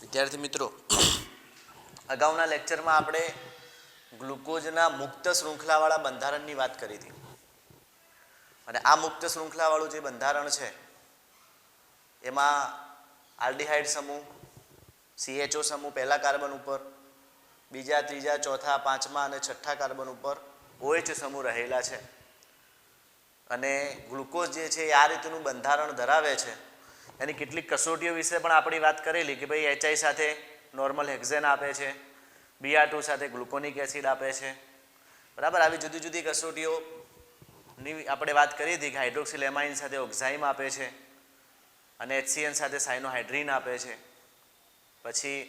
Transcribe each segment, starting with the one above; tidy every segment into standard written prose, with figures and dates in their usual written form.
વિદ્યાર્થી મિત્રો, અગાઉના લેક્ચરમાં આપણે ગ્લુકોઝના મુક્ત શૃંખલાવાળા બંધારણની વાત કરી હતી અને આ મુક્ત શૃંખલાવાળું જે બંધારણ છે એમાં આલ્ડીહાઇડ સમૂહ, CHO સમૂહ પહેલા કાર્બન ઉપર, બીજા, ત્રીજા, ચોથા, પાંચમા અને છઠ્ઠા કાર્બન ઉપર OH સમૂહ રહેલા છે અને ગ્લુકોઝ જે છે એ આ રીતનું બંધારણ ધરાવે છે. એની કેટલીક કસોટીઓ વિશે પણ આપણી વાત કરેલી કે ભાઈ HI સાથે નોર્મલ હેક્ઝેન આપે છે, Br2 સાથે ગ્લુકોનિક એસિડ આપે છે, બરાબર. આવી જુદી જુદી કસોટીઓની આપણે વાત કરી હતી કે હાઇડ્રોક્સિલેમાઇન સાથે ઓક્ઝાઇમ આપે છે અને HCN સાથે સાયનોહાઇડ્રીન આપે છે, પછી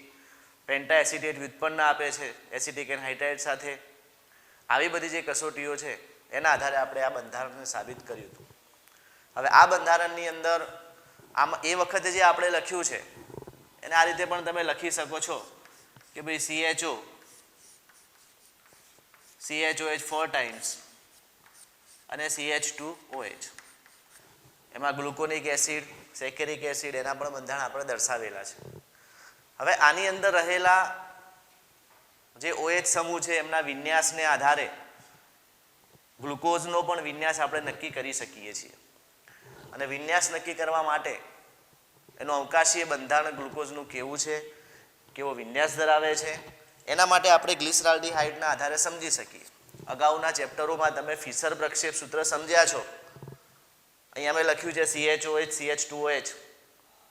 પેન્ટા એસિટેટ વ્યુત્પન્ન આપે છે એસિટિક એનહાઇડ્રાઇડ સાથે. આવી બધી જે કસોટીઓ છે એના આધારે આપણે આ બંધારણને સાબિત કર્યું હતું. હવે આ બંધારણની અંદર આમ એ વખતે જે આપણે લખ્યું છે એને આ રીતે પણ તમે લખી શકો છો કે ભાઈ CHOH 4 ટાઈમ્સ અને CH2OH, એમાં ગ્લુકોનિક એસિડ, સેકેરિક એસિડ એના પણ બંધારણ આપણે દર્શાવેલા છે. હવે આની અંદર રહેલા જે OH સમૂહ છે એમના વિન્યાસને આધારે ગ્લુકોઝનો પણ વિન્યાસ આપણે નક્કી કરી શકીએ છીએ અને વિન્યાસ નક્કી કરવા માટે એનું અવકાશીય બંધારણ ગ્લુકોઝનું કેવું છે, કેવો વિન્યાસ ધરાવે છે, એના માટે આપણે ગ્લિસરાલ્ડીહાઇડના આધારે સમજી શકીએ. અગાઉના ચેપ્ટરોમાં તમે ફિશર પ્રક્ષેપ સૂત્ર સમજ્યા છો. અહીંયા મેં લખ્યું છે CHOH CH2OH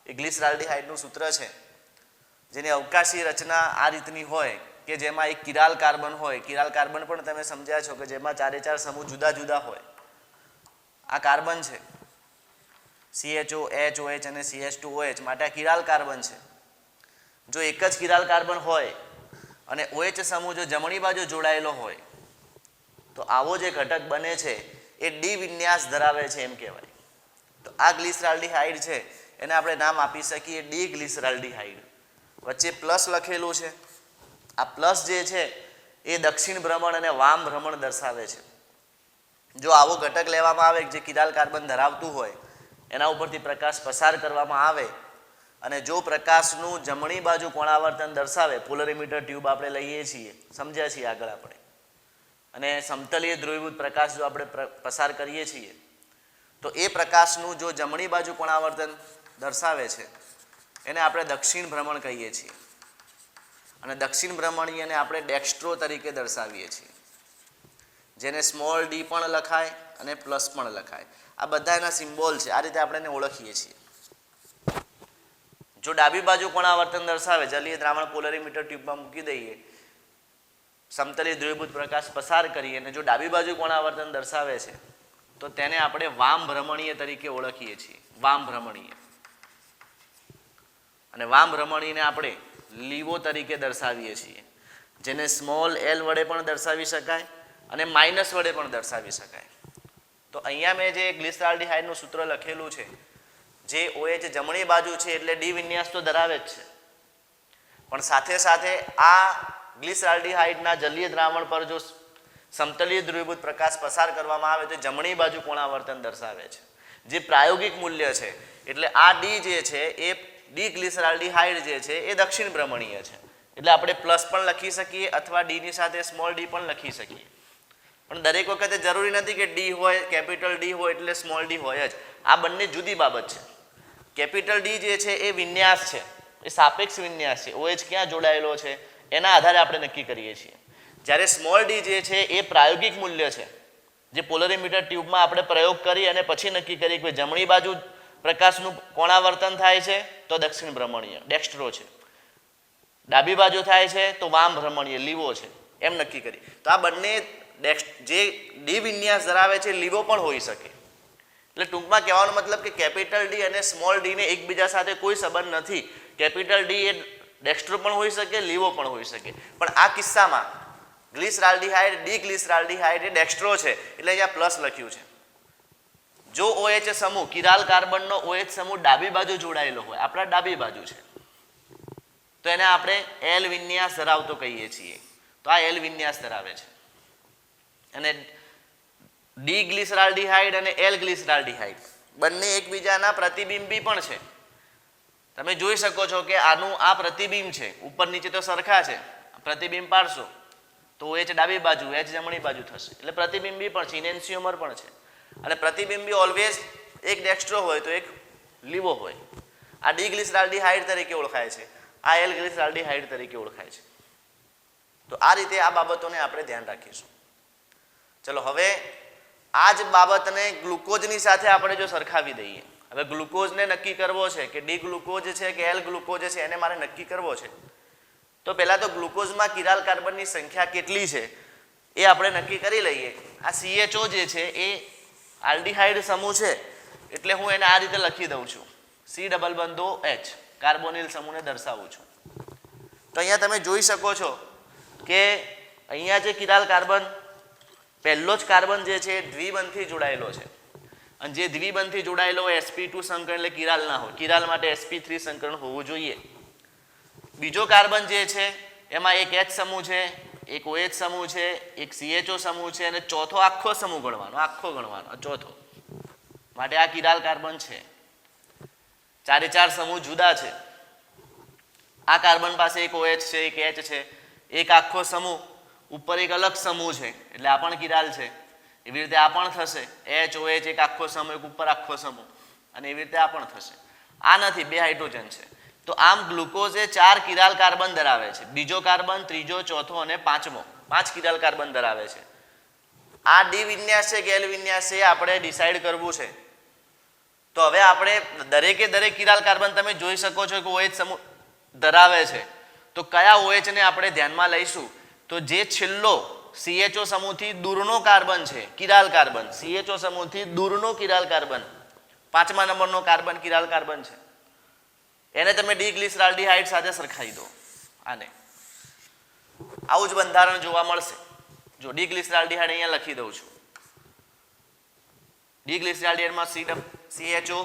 એ ગ્લિસરાલ્ડીહાઇડનું સૂત્ર છે જેની અવકાશી રચના આ રીતની હોય કે જેમાં એક કિરાલ કાર્બન હોય. કિરાલ કાર્બન પણ તમે સમજ્યા છો કે જેમાં ચારે ચાર સમૂહ જુદા જુદા હોય. આ કાર્બન છે CHO, HOH અને CH2OH માટે આ કિરાલ કાર્બન છે. જો એક જ કિરાલ કાર્બન હોય અને OH સમૂહ જો જમણી બાજુ જોડાયેલો હોય તો આવો જે ઘટક બને છે એ ડી વિન્યાસ ધરાવે છે એમ કહેવાય. તો આ ગ્લિસરાલ્ડીહાઇડ છે એને આપણે નામ આપી શકીએ ડી ગ્લિસરાલ્ડીહાઇડ. વચ્ચે પ્લસ લખેલું છે. આ પ્લસ જે છે એ દક્ષિણ ભ્રમણ અને વામ ભ્રમણ દર્શાવે છે. જો આવો ઘટક લેવામાં આવે જે કિરાલ કાર્બન ધરાવતું હોય, એના ઉપરથી પ્રકાશ પસાર કરવામાં આવે અને જો પ્રકાશનું જમણી બાજુ કોણાવર્તન દર્શાવે, પોલરીમીટર ટ્યુબ આપણે લઈએ છીએ, સમજ્યા છીએ આગળ આપણે, અને સમતલીય ધ્રુવીભૂત પ્રકાશ જો આપણે પસાર કરીએ છીએ તો એ પ્રકાશનું જો જમણી બાજુ કોણાવર્તન દર્શાવે છે એને આપણે દક્ષિણ ભ્રમણ કહીએ છીએ અને દક્ષિણ ભ્રમણીયને આપણે ડેક્સ્ટ્રો તરીકે દર્શાવીએ છીએ, જેને સ્મોલ d પણ લખાય અને પ્લસ પણ લખાય. આ બધા એના સિમ્બોલ છે. આ રીતે આપણે એને ઓળખીએ છીએ. જો ડાબી બાજુ કોણાવર્તન દર્શાવે, જલીય દ્રાવણ પોલરીમીટર ટ્યુબમાં મૂકી દઈએ, સમતલીય ધ્રુવીભૂત પ્રકાશ પસાર કરીએ અને જો ડાબી બાજુ કોણાવર્તન દર્શાવે છે તો તેને આપણે વામ ભ્રમણીય તરીકે ઓળખીએ છીએ. વામ ભ્રમણીય. અને વામ ભ્રમણીયને આપણે લીવો તરીકે દર્શાવીએ છીએ, જેને સ્મોલ l વડે પણ દર્શાવી શકાય અને માઇનસ વડે પણ દર્શાવી શકાય. તો અહીંયા મેં જે ગ્લિસરાલ્ડીહાઇડનું સૂત્ર લખેલું છે, જે OH જમણી બાજુ છે એટલે ડી વિન્યાસ તો ધરાવે જ છે, પણ સાથે સાથે આ ગ્લિસરાલ્ડીહાઇડના જલીય દ્રાવણ પર જો સમતલીય ધ્રુવીભૂત પ્રકાશ પસાર કરવામાં આવે તો જમણી બાજુ કોણાવર્તન દર્શાવે છે, જે પ્રાયોગિક મૂલ્ય છે. એટલે આ ડી જે છે એ ડી ગ્લિસરાલ્ડીહાઇડ જે છે એ દક્ષિણ ભ્રમણીય છે. એટલે આપણે પ્લસ પણ લખી શકીએ અથવા ડીની સાથે સ્મોલ ડી પણ લખી શકીએ, પણ દરેક વખતે જરૂરી નથી કે ડી હોય, કેપિટલ ડી હોય એટલે સ્મોલ ડી હોય જ. આ બંને જુદી બાબત છે. કેપિટલ ડી જે છે એ વિન્યાસ છે, એ સાપેક્ષ વિન્યાસ છે. OH ક્યાં જોડાયેલો છે એના આધારે આપણે નક્કી કરીએ છીએ. જ્યારે સ્મોલ ડી જે છે એ પ્રાયોગિક મૂલ્ય છે, જે પોલરીમીટર ટ્યુબમાં આપણે પ્રયોગ કરી અને પછી નક્કી કરીએ કે જમણી બાજુ પ્રકાશનું કોણાવર્તન થાય છે તો દક્ષિણ ભ્રમણીય ડેક્સ્ટ્રો છે, ડાબી બાજુ થાય છે તો વામ ભ્રમણીય લીવો છે, એમ નક્કી કરી. તો આ બંને જે ડી વિન્યાસ ધરાવે છે લીવો પણ હોઈ શકે. એટલે ટૂંકમાં કહેવાનો મતલબ કે કેપિટલ ડી અને સ્મોલ ડીને એકબીજા સાથે કોઈ સંબંધ નથી. કેપિટલ ડી એ ડેક્સ્ટ્રો પણ હોઈ શકે, લીવો પણ હોઈ શકે, પણ આ કિસ્સામાં ગ્લિસરાલ્ડીહાઇડ ડી ગ્લિસરાલ્ડીહાઇડ એ ડેક્સ્ટ્રો છે એટલે અહીંયા પ્લસ લખ્યું છે. જો OH સમૂહ, કિરાલ કાર્બનનો OH સમૂહ ડાબી બાજુ જોડાયેલો હોય, આપણા ડાબી બાજુ છે, તો એને આપણે L વિન્યાસ ધરાવતો કહીએ છીએ. તો આ L વિન્યાસ ધરાવે છે. અને ડી ગ્લિસરાલ્ડીહાઇડ અને L ગ્લિસરાલ્ડીહાઇડ બંને એકબીજાના પ્રતિબિંબી પણ છે. તમે જોઈ શકો છો કે આનું આ પ્રતિબિંબ છે, ઉપર નીચે તો સરખા છે, પ્રતિબિંબ પાડશો તો OH ડાબી બાજુ, H જમણી બાજુ થશે, એટલે પ્રતિબિંબી પણ છે, ઇનેન્સિયોમર પણ છે. અને પ્રતિબિંબી ઓલવેઝ એક ડેક્સ્ટ્રો હોય તો એક લીવો હોય. આ ડી ગ્લિસરાલ્ડીહાઇડ તરીકે ઓળખાય છે, આ એલ ગ્લિસરાલ્ડીહાઇડ તરીકે ઓળખાય છે. તો આ રીતે આ બાબતોને આપણે ધ્યાન રાખીશું. ચલો હવે આ જ બાબતને ગ્લુકોઝની સાથે આપણે જો સરખાવી દઈએ, હવે ગ્લુકોઝને નક્કી કરવો છે કે ડી ગ્લુકોઝ છે કે એલ ગ્લુકોઝ છે, એને મારે નક્કી કરવો છે. તો પહેલાં તો ગ્લુકોઝમાં કિરાલ કાર્બનની સંખ્યા કેટલી છે એ આપણે નક્કી કરી લઈએ. આ CHO જે છે એ આલ્ડીહાઇડ સમૂહ છે, એટલે હું એને આ રીતે લખી દઉં છું, C ડબલ બંધો H, કાર્બોનિલ સમૂહને દર્શાવું છું. તો અહીંયા તમે જોઈ શકો છો કે અહીંયા જે કિરાલ કાર્બન, પહેલો જ કાર્બન જે છે દ્વિબંધથી જોડાયેલો છે, અને જે દ્વિબંધથી જોડાયેલો હોય sp2 સંકરણ એટલે કિરાલ ના હોય, કિરાલ માટે sp3 સંકરણ હોવું જોઈએ. બીજો કાર્બન જે છે એમાં એક H સમૂહ છે, એક OH સમૂહ છે, એક CHO સમૂહ છે, અને ચોથો આખો સમૂહ ગણવાનો, ચોથો માટે આ કિરાલ કાર્બન છે. ચારે ચાર સમૂહ જુદા છે. આ કાર્બન પાસે એક OH છે, એક H છે, એક આખો સમૂહ, ઉપર એક અલગ સમૂહ છે, એટલે આ પણ કિરાલ છે. એવી રીતે આ પણ થશે, H OH એક આખો સમૂહ, એક ઉપર આખો સમૂહ, અને એવી રીતે આ પણ થશે. આ નથી, બે હાઇડ્રોજન છે. તો આમ ગ્લુકોઝ એ 4 કિરાલ કાર્બન ધરાવે છે, બીજો કાર્બન, ત્રીજો, ચોથો અને પાંચમો, 5 કિરાલ કાર્બન ધરાવે છે. આ ડી વિન્યાસ છે કે એલ વિન્યાસ છે આપણે ડિસાઇડ કરવું છે. તો હવે આપણે દરેકે દરેક કિરાલ કાર્બન તમે જોઈ શકો છો કે OH સમૂહ ધરાવે છે, તો કયા OH ને આપણે ધ્યાનમાં લઈશું? તો જે છેલ્લો CHO સમૂહથી દૂરનો કાર્બન છે, કિરાલ કાર્બન, CHO સમૂહથી દૂરનો કિરાલ કાર્બન, 5મા નંબરનો કાર્બન કિરાલ કાર્બન છે, એને તમે ડી ગ્લિસરાલ્ડીહાઇડ સાથે સરખાવી દો. આને આવું જ બંધારણ જોવા મળશે. જો ડી ગ્લિસરાલ્ડીહાઇડ અહીંયા લખી દઉં છું, ડી ગ્લિસરાલ્ડીહાઇડમાં CHO,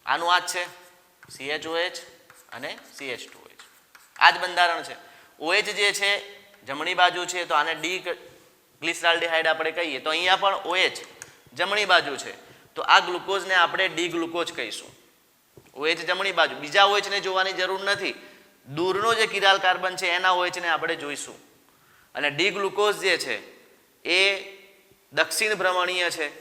આનું આ જ છે CHOH અને CH2OH, આ જ બંધારણ છે. OH જે છે જમણી બાજુ છે, તો આને ડી ગ્લિસરાલ્ડીહાઇડ આપણે કહીએ, તો અહીંયા પણ OH જમણી બાજુ છે, તો આ ગ્લુકોઝને આપણે ડી ગ્લુકોઝ કહીશું. OH જમણી બાજુ, બીજા OH ને જોવાની જરૂર નથી, દૂરનો જે કિરાલ કાર્બન છે એના OH ને આપણે જોઈશું. અને ડી ગ્લુકોઝ જે છે એ દક્ષિણ ભ્રમણીય છે,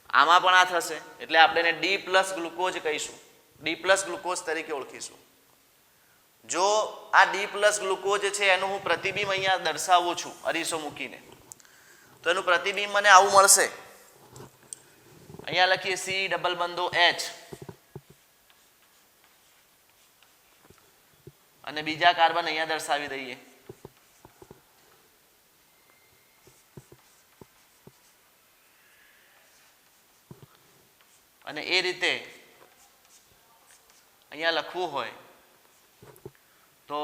આમાં પણ આ થશે, એટલે આપણે એને ડી પ્લસ ગ્લુકોઝ કહીશું, ડી પ્લસ ગ્લુકોઝ તરીકે ઓળખીશું. જો આ ડી પ્લસ ગ્લુકોઝ છે એનું હું પ્રતિબિંબ અહીંયા દર્શાવું છું અરીસો મૂકીને, તો એનું પ્રતિબિંબ મને આવું મળશે. અહીંયા લખીએ C ડબલ બંધો H, અને બીજા કાર્બન અહીંયા દર્શાવી દઈએ. અને એ રીતે અહીંયા લખવું હોય તો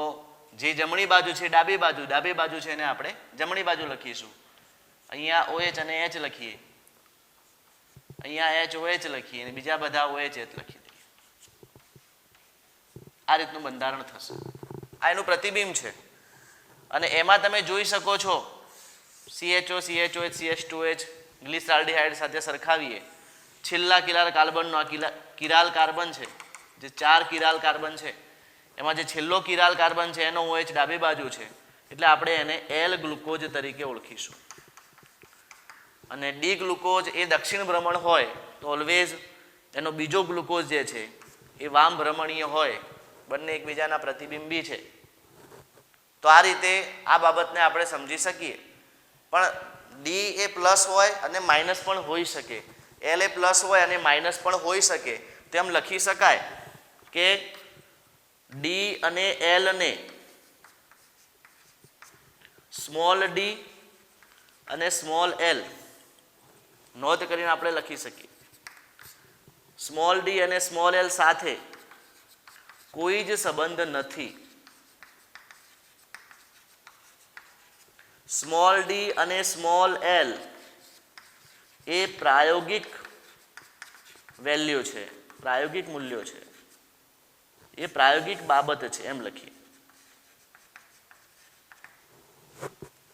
જે જમણી બાજુ છે ડાબી બાજુ છે એને આપણે જમણી બાજુ લખીશું. અહીંયા OH અને H લખીએ, અહીંયા HOH લખીએ, અને બીજા બધા OH લખી દઈએ. આ રીતનું બંધારણ થશે. આ એનું પ્રતિબિંબ છે. અને એમાં તમે જોઈ શકો છો CHO, CHOH, CH2OH ગ્લિસરાલ્ડીહાઇડ સાથે સરખાવીએ, છેલ્લા કિરાલ કાર્બનનો આ કિરાલ કાર્બન છે, જે 4 કિરાલ કાર્બન છે એમાં જે છેલ્લો કિરાલ કાર્બન છે એનો OH ડાબી બાજુ છે, એટલે આપણે એને એલ ગ્લુકોઝ તરીકે ઓળખીશું. અને ડી ગ્લુકોઝ એ દક્ષિણ ભ્રમણ હોય તો ઓલવેઝ એનો બીજો ગ્લુકોઝ જે છે એ વામ ભ્રમણીય હોય, બંને એકબીજાના પ્રતિબિંબી છે. તો આ રીતે આ બાબતને આપણે સમજી શકીએ. પણ ડી એ પ્લસ હોય અને માઇનસ પણ હોઈ શકે, એલ એ પ્લસ હોય અને માઇનસ પણ હોઈ શકે. તેમ લખી શકાય કે ડી અને એલ ને સ્મોલ ડી અને સ્મોલ એલ નોંધ કરીને આપણે લખી શકીએ. સ્મોલ ડી અને સ્મોલ એલ સાથે કોઈ જ સંબંધ નથી. સ્મોલ ડી અને સ્મોલ એલ એ પ્રાયોગિક વેલ્યુ છે, પ્રાયોગિક મૂલ્યો છે, એ પ્રાયોગિક બાબત છે એમ લખીએ.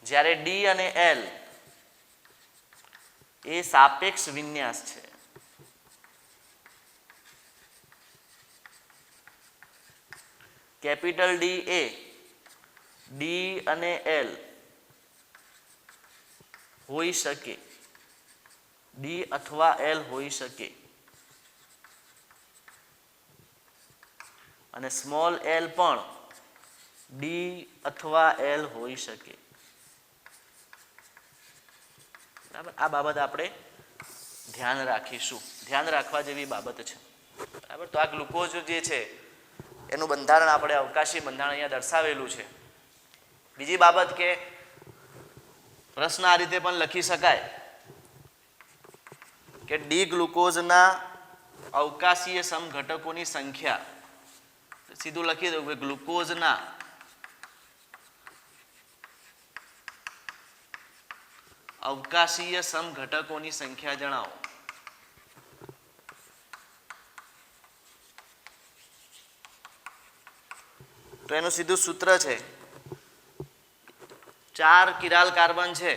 જ્યારે ડી અને એલ એ સાપેક્ષ વિન્યાસ છે. કેપિટલ ડી એ ડી અને એલ હોઈ શકે, ડી અથવા એલ હોઈ શકે, અને સ્મોલ એલ પણ ડી અથવા એલ હોઈ શકે. બરાબર, આ બાબત આપણે ધ્યાન રાખીશું, ધ્યાન રાખવા જેવી બાબત છે. બરાબર, તો આ ગ્લુકોઝ જે છે એનું બંધારણ આપણે અવકાશી બંધારણ અહીંયા દર્શાવેલું છે. બીજી બાબત કે પ્રશ્ન આ રીતે પણ લખી શકાય કે ડી ગ્લુકોઝના અવકાશીય સમઘટકોની સંખ્યા, સીધું લખી દઉં કે ગ્લુકોઝના અવકાશીય સમઘટકોની સંખ્યા જણાવો. તો એનું સીધું સૂત્ર છે 4 કિરાલ કાર્બન છે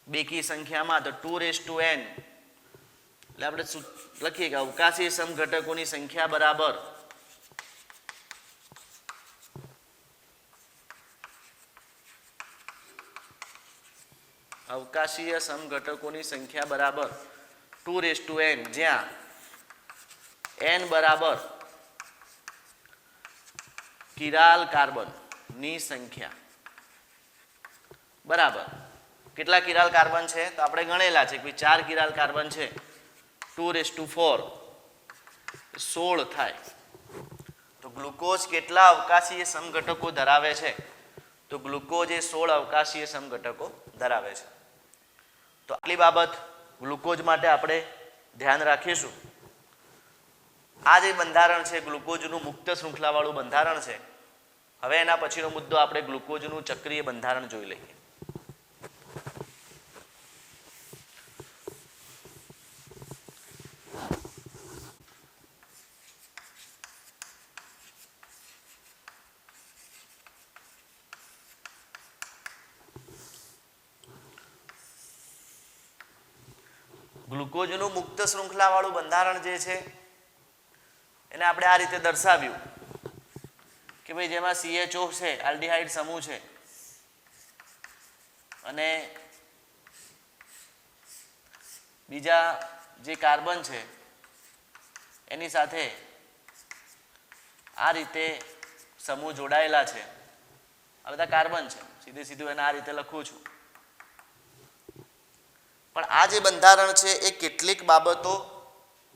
બેકી સંખ્યામાં, તો 2n, એટલે આપણે લખીએ કે અવકાશી સમઘટકોની સંખ્યા બરાબર અવકાશીય સમઘટકોની સંખ્યા બરાબર 2n, જ્યાં n બરાબર કિરાલ કાર્બનની સંખ્યા. બરાબર, કેટલા કિરાલ કાર્બન છે તો આપણે ગણેલા છે કે 4 કિરાલ કાર્બન છે, 2⁴ 16 થાય. તો ગ્લુકોઝ કેટલા અવકાશીય સમઘટકો ધરાવે છે? તો ગ્લુકોઝ એ 16 અવકાશીય સમઘટકો ધરાવે છે. તો આટલી બાબત ગ્લુકોઝ માટે આપણે ધ્યાન રાખીશું. આ જે બંધારણ છે ગ્લુકોઝનું મુક્ત શૃંખલાવાળું બંધારણ છે. હવે એના પછીનો મુદ્દો આપણે ગ્લુકોઝનું ચક્રીય બંધારણ જોઈ લઈએ. ગ્લુકોઝનું મુક્ત શૃંખલાવાળું બંધારણ જે છે એને આપણે આ રીતે દર્શાવ્યું કે ભાઈ જેમાં CHO છે, આલ્ડીહાઇડ સમૂહ છે, અને બીજા જે કાર્બન છે એની સાથે આ રીતે સમૂહ જોડાયેલા છે. આ બધા કાર્બન છે, સીધું એને આ રીતે લખું છું. પણ આ જે બંધારણ છે એ કેટલીક બાબતો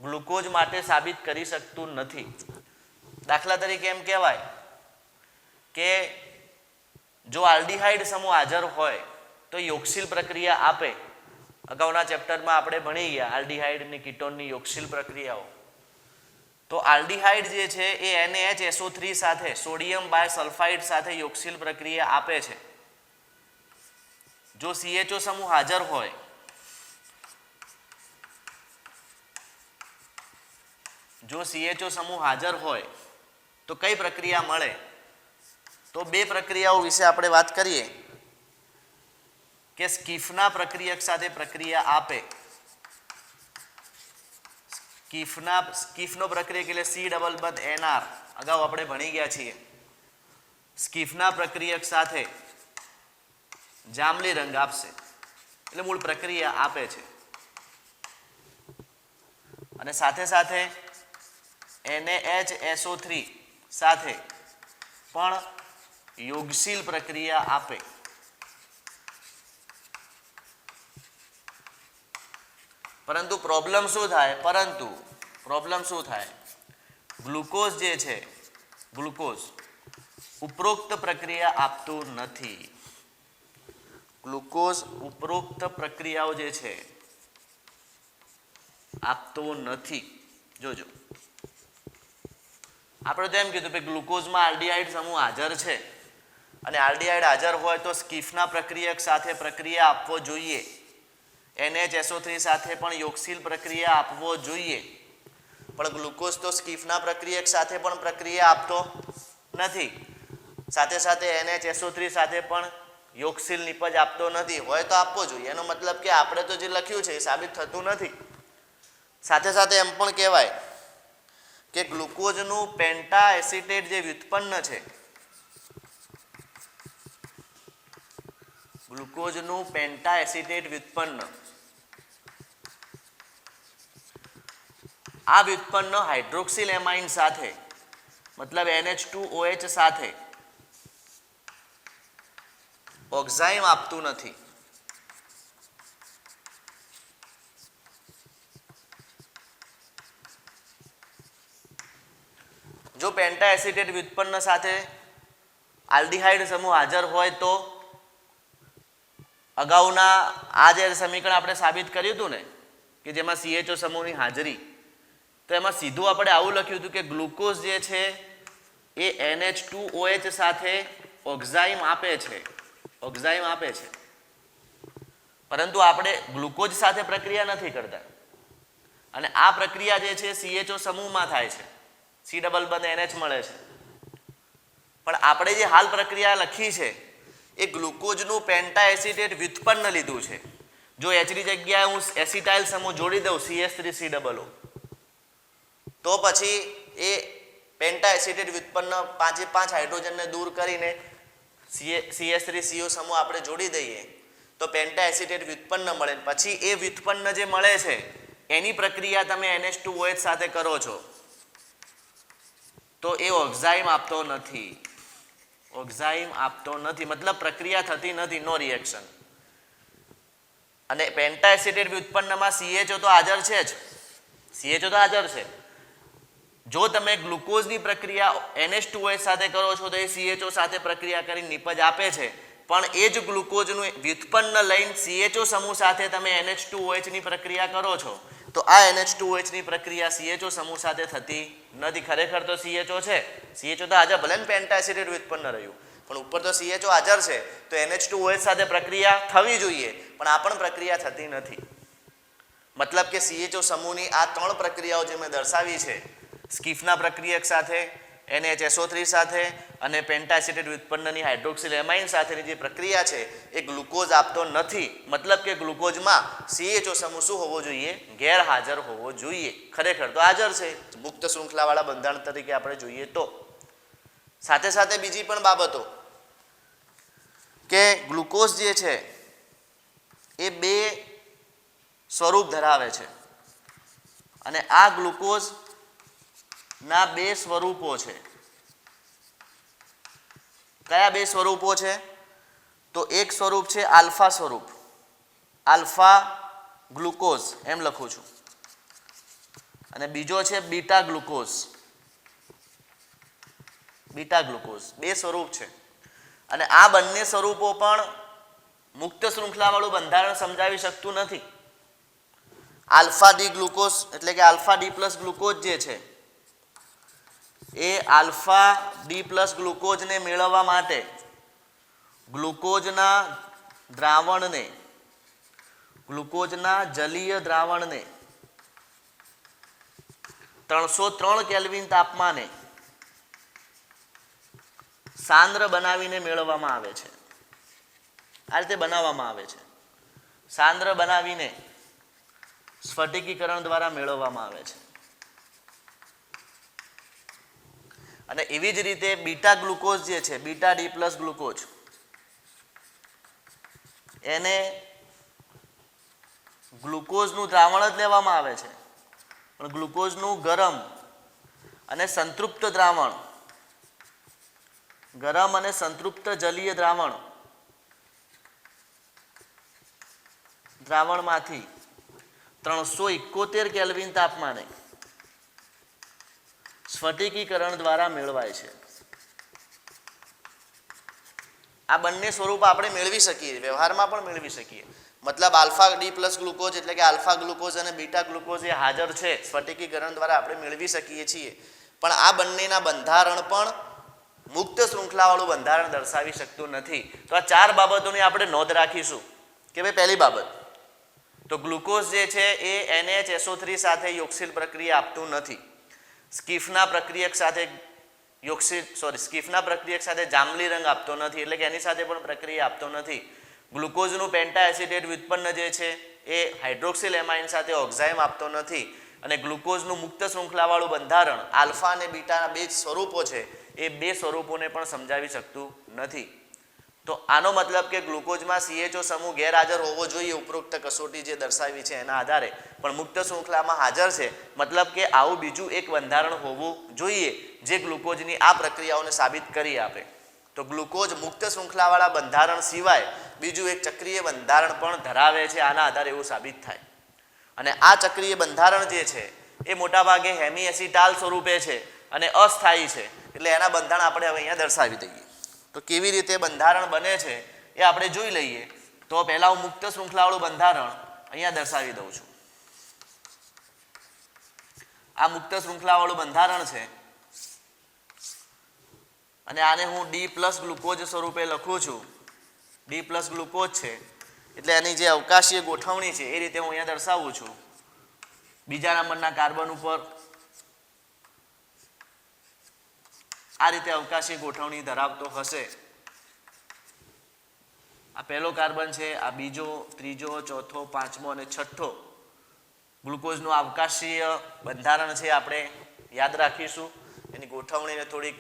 ગ્લુકોઝ માટે સાબિત કરી શકતું નથી. દાખલા તરીકે એમ કહેવાય કે જો આલ્ડીહાઇડ સમૂહ હાજર હોય તો યોગશીલ પ્રક્રિયા આપે. અગાઉના ચેપ્ટરમાં આપણે ભણી ગયા આલ્ડીહાઇડ અને કીટોનની યોગશીલ પ્રક્રિયાઓ. તો આલ્ડીહાઇડ જે છે એ NaHSO3 સાથે સોડિયમ બાયસલ્ફાઇડ સાથે યોગશીલ પ્રક્રિયા આપે છે. જો CHO સમૂહ હાજર હોય તો કઈ પ્રક્રિયા મળે? તો બે પ્રક્રિયાઓ વિશે આપણે વાત કરીએ કે સ્કીફના પ્રક્રિયક સાથે પ્રક્રિયા આપે. સ્કીફનો પ્રક્રિયક એટલે C=NR, અગાઉ આપણે ભણી ગયા છીએ. સ્કીફના પ્રક્રિયક સાથે જાંબલી રંગ આપશે એટલે મૂળ પ્રક્રિયા આપે છે. અને સાથે સાથે NaHSO3 સાથે પણ યોગશીલ પ્રક્રિયા આપે. પરંતુ પ્રોબ્લેમ શું થાય? ગ્લુકોઝ જે છે ગ્લુકોઝ ઉપરોક્ત પ્રક્રિયા આપતું નથી. ગ્લુકોઝ ઉપરોક્ત પ્રક્રિયાઓ જે છે આપતો નથી. જોજો, આપણે તો એમ કીધું કે ગ્લુકોઝમાં આલ્ડીહાઇડ સમૂહ હાજર છે અને આલ્ડીહાઇડ હાજર હોય તો સ્કીફના પ્રક્રિયક સાથે પ્રક્રિયા આપવો જોઈએ. NaHSO3 સાથે પણ યોગશીલ પ્રક્રિયા આપવો જોઈએ. પણ ગ્લુકોઝ તો સ્કીફના પ્રક્રિયક સાથે પણ પ્રક્રિયા આપતો નથી. સાથે સાથે NaHSO3 સાથે પણ યોગશીલ નિપજ આપતો નથી. હોય તો આપવો જોઈએ. એનો મતલબ કે આપણે તો જે લખ્યું છે એ સાબિત થતું નથી. સાથે સાથે એમ પણ કહેવાય કે ગ્લુકોઝનું પેન્ટા એસિટેટ જે વ્યુત્પન્ન છે, ગ્લુકોઝનું પેન્ટા એસિટેટ વ્યુત્પન્ન, આ વ્યુત્પન્ન હાઇડ્રોક્સિલ એમાઇન સાથે મતલબ NH2OH સાથે ઓક્ઝાઇમ આપતું નથી. જો પેન્ટા એસિટેટ વ્યુત્પન્ન સાથે આલ્ડિહાઇડ સમૂહ હાજર હોય તો અગાઉના આ જે સમીકરણ આપણે સાબિત કર્યું હતું ને કે જેમાં CHO સમૂહની હાજરી, તો એમાં સીધું આપણે આવું લખ્યું હતું કે ગ્લુકોઝ જે છે એ NH2OH સાથે ઓક્ઝાઇમ આપે છે, ઓક્ઝાઇમ આપે છે, પરંતુ આપણે ગ્લુકોઝ સાથે પ્રક્રિયા નથી કરતા અને આ પ્રક્રિયા જે છે CHO સમૂહમાં થાય છે, C ડબલ બંધ NH મળે છે. પણ આપણે જે હાલ પ્રક્રિયા લખી છે એ ગ્લુકોઝનું પેન્ટા એસિટેટ વ્યુત્પન્ન લીધું છે. જો H ની જગ્યાએ હું એસિટાઇલ સમૂહ જોડી દઉં CH3COO, તો પછી એ પેન્ટા એસિટેટ વ્યુત્પન્ન 5 હાઇડ્રોજનને દૂર કરીને CH3CO સમૂહ આપણે જોડી દઈએ તો પેન્ટા એસિટેટ વ્યુત્પન્ન મળે. પછી એ વ્યુત્પન્ન જે મળે છે એની પ્રક્રિયા તમે NH2OH સાથે કરો છો તો એ ઓક્ઝાઇમ આપતો નથી, ઓક્ઝાઇમ આપતો નથી, મતલબ પ્રક્રિયા થતી નથી, નો રિએક્શન. અને પેન્ટા એસિટેટ વ્યુત્પન્નમાં CHO તો હાજર છે જ, CHO તો હાજર છે. જો તમે ગ્લુકોઝની પ્રક્રિયા NH2OH સાથે કરો છો તો એ CHO સાથે પ્રક્રિયા કરી નિપજ આપે છે, પણ એ જ ગ્લુકોઝનું વ્યુત્પન્ન લઈને CHO સમૂહ સાથે તમે NH2OH ની પ્રક્રિયા કરો છો તો આ NH2OH ની પ્રક્રિયા CHO સમૂહ સાથે થતી નથી. ખરેખર તો CHO છે, CHO તો હાજર, ભલે ને પેન્ટા એસિટેટ વ્યુત્પન્ન રહ્યું પણ ઉપર તો CHO હાજર છે તો NH2OH સાથે પ્રક્રિયા થવી જોઈએ, પણ આ પણ પ્રક્રિયા થતી નથી. મતલબ કે CHO સમૂહની આ 3 પ્રક્રિયાઓ જે મેં દર્શાવી છે, સ્કીફના પ્રક્રિયક સાથે, NHSO3 સાથે અને પેન્ટા એસિટેટ વ્યુત્પન્નની હાઇડ્રોક્સિલ એમાઇન સાથેની જે પ્રક્રિયા છે એ ગ્લુકોઝ આપતો નથી. મતલબ કે ગ્લુકોઝમાં CHO સમૂહ શું હોવો જોઈએ? ગેરહાજર હોવો જોઈએ. ખરેખર તો હાજર છે, મુક્ત શૃંખલાવાળા બંધારણ તરીકે આપણે જોઈએ તો. સાથે સાથે બીજી પણ બાબતો કે ગ્લુકોઝ જે છે એ 2 સ્વરૂપ ધરાવે છે અને આ ગ્લુકોઝ ના 2 સ્વરૂપો છે. કયા 2 સ્વરૂપો છે? તો એક સ્વરૂપ છે આલ્ફા સ્વરૂપ, આલ્ફા ગ્લુકોઝ એમ લખું છું, અને બીજો છે બીટા ગ્લુકોઝ, બીટા ગ્લુકોઝ. 2 સ્વરૂપ છે અને આ બંને સ્વરૂપો પણ મુક્ત શૃંખલાવાળું બંધારણ સમજાવી શકતું નથી. આલ્ફા ડી ગ્લુકોઝ એટલે કે આલ્ફા ડી પ્લસ ગ્લુકોઝ જે છે એ આલ્ફા ડી પ્લસ ગ્લુકોઝને મેળવવા માટે ગ્લુકોઝના દ્રાવણને, ગ્લુકોઝના જલીય દ્રાવણને 303 કેલ્વિન તાપમાને સાંદ્ર બનાવીને મેળવવામાં આવે છે. આ રીતે બનાવવામાં આવે છે, સાંદ્ર બનાવીને સ્ફટિકીકરણ દ્વારા મેળવવામાં આવે છે. અને એવી જ રીતે બીટા ગ્લુકોઝ જે છે, બીટા ડી પ્લસ ગ્લુકોઝ, એને ગ્લુકોઝનું દ્રાવણ જ લેવામાં આવે છે પણ ગ્લુકોઝનું ગરમ અને સંતૃપ્ત દ્રાવણ, ગરમ અને સંતૃપ્ત જલીય દ્રાવણમાંથી 371 કેલ્વિન તાપમાને સ્ફટિકીકરણ દ્વારા મેળવાય છે. આ બંને સ્વરૂપ આપણે મેળવી શકીએ, વ્યવહારમાં પણ મેળવી શકીએ. મતલબ આલ્ફા ડી પ્લસ ગ્લુકોઝ એટલે કે આલ્ફા ગ્લુકોઝ અને બીટા ગ્લુકોઝ એ હાજર છે, સ્ફટિકીકરણ દ્વારા આપણે મેળવી શકીએ છીએ. પણ આ બંનેના બંધારણ પણ મુક્ત શૃંખલાવાળું બંધારણ દર્શાવી શકતું નથી. તો આ 4 બાબતોની આપણે નોંધ રાખીશું કે ભાઈ પહેલી બાબત તો ગ્લુકોઝ જે છે એ NHSO3 સાથે યોક્સિલ પ્રક્રિયા આપતું નથી. સ્કીફના પ્રક્રિયક સાથે સ્કીફના પ્રક્રિયક સાથે જાંબલી રંગ આપતો નથી, એટલે કે એની સાથે પણ પ્રક્રિયા આપતો નથી. ગ્લુકોઝનું પેન્ટા એસિટેટ વ્યુત્પન્ન જે છે એ હાઇડ્રોક્સિલ એમાઇન સાથે ઓક્ઝાઇમ આપતો નથી અને ગ્લુકોઝનું મુક્ત શૃંખલાવાળું બંધારણ આલ્ફા અને બીટાના બે જ સ્વરૂપો છે એ બે સ્વરૂપોને પણ સમજાવી શકતું નથી. તો આનો મતલબ કે ગ્લુકોઝમાં CHO સમૂહ ગેરહાજર હોવો જોઈએ ઉપરોક્ત કસોટી જે દર્શાવી છે એના આધારે, પણ મુક્ત શૃંખલામાં હાજર છે, મતલબ કે આવું બીજું એક બંધારણ હોવું જોઈએ જે ગ્લુકોઝની આ પ્રક્રિયાઓને સાબિત કરી આપે. તો ગ્લુકોઝ મુક્ત શૃંખલાવાળા બંધારણ સિવાય બીજું એક ચક્રીય બંધારણ પણ ધરાવે છે, આના આધારે એવું સાબિત થાય. અને આ ચક્રીય બંધારણ જે છે એ મોટાભાગે હેમી એસિટાલ સ્વરૂપે છે અને અસ્થાયી છે, એટલે એના બંધારણ આપણે હવે અહીંયા દર્શાવી દઈએ. તો કેવી રીતે બંધારણ બને છે એ આપણે જોઈ લઈએ. તો પહેલા હું મુક્ત શૃંખલાવાળું બંધારણ અહીંયા દર્શાવી દઉં છું. આ મુક્ત શૃંખલાવાળું બંધારણ છે અને આને હું D+ ગ્લુકોઝ સ્વરૂપે લખું છું. D+ ગ્લુકોઝ છે એટલે એની જે અવકાશીય ગોઠવણી છે એ રીતે હું અહીંયા દર્શાવું છું. બીજા નંબરના કાર્બન ઉપર આ રીતે અવકાશી ગોઠવણી ધરાવતો હશે. આ પહેલો કાર્બન છે, આ બીજો, ત્રીજો, ચોથો, પાંચમો અને છઠ્ઠો ગ્લુકોઝનું અવકાશીય બંધારણ છે. આપણે યાદ રાખીશું, એની ગોઠવણીને થોડીક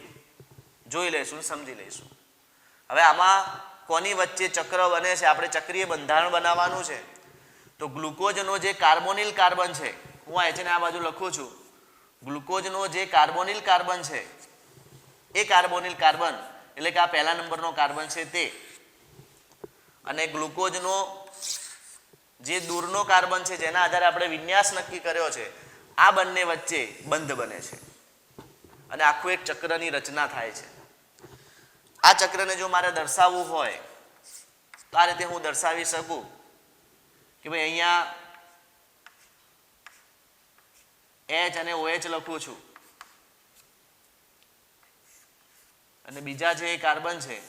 જોઈ લઈશું, સમજી લઈશું. હવે આમાં કોની વચ્ચે ચક્ર બને છે, આપણે ચક્રીય બંધારણ બનાવવાનું છે. તો ગ્લુકોઝનો જે કાર્બોનિલ કાર્બન છે, હું આ HN આ બાજુ લખું છું, ગ્લુકોઝનો જે કાર્બોનિલ કાર્બન છે એ કાર્બોનિલ કાર્બન એટલે કે આ પહેલા નંબરનો કાર્બન છે તે, અને ગ્લુકોઝનો જે દૂરનો કાર્બન છે જેના આધારે આપણે વિન્યાસ નક્કી કર્યો છે, આ બંને વચ્ચે બંધ બને છે અને આખું એક ચક્રની રચના થાય છે. આ ચક્રને જો મારે દર્શાવવું હોય તો આ રીતે હું દર્શાવી શકું કે ભાઈ અહીંયા H અને OH લખું છું અને બીજા જે કાર્બન છે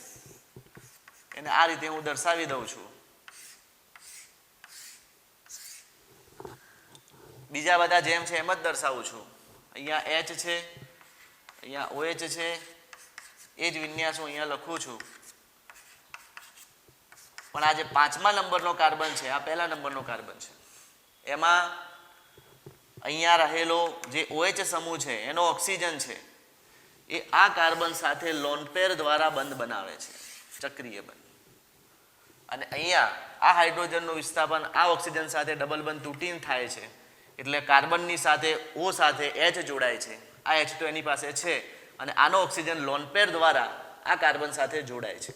એને આ રીતે હું દર્શાવી દઉં છું. બીજા બધા જેમ છે એમ જ દર્શાવું છું. અહીંયા H છે, અહીંયા OH છે, એ જ વિન્યાસ હું અહીંયા લખું છું. પણ આ જે પાંચમા નંબરનો કાર્બન છે, આ પહેલા નંબરનો કાર્બન છે, એમાં અહીંયા રહેલો જે OH સમૂહ છે એનો ઓક્સિજન છે એ આ કાર્બન સાથે લોન પેર દ્વારા બંધ બનાવે છે, ચક્રીય બંધ. અને અહીંયા આ હાઇડ્રોજનનું વિસ્થાપન આ ઓક્સિજન સાથે ડબલ બંધ તૂટીને થાય છે, એટલે કાર્બનની સાથે O સાથે H જોડાય છે. આ H તો એની પાસે છે અને આનો ઓક્સિજન લોન પેર દ્વારા આ કાર્બન સાથે જોડાય છે.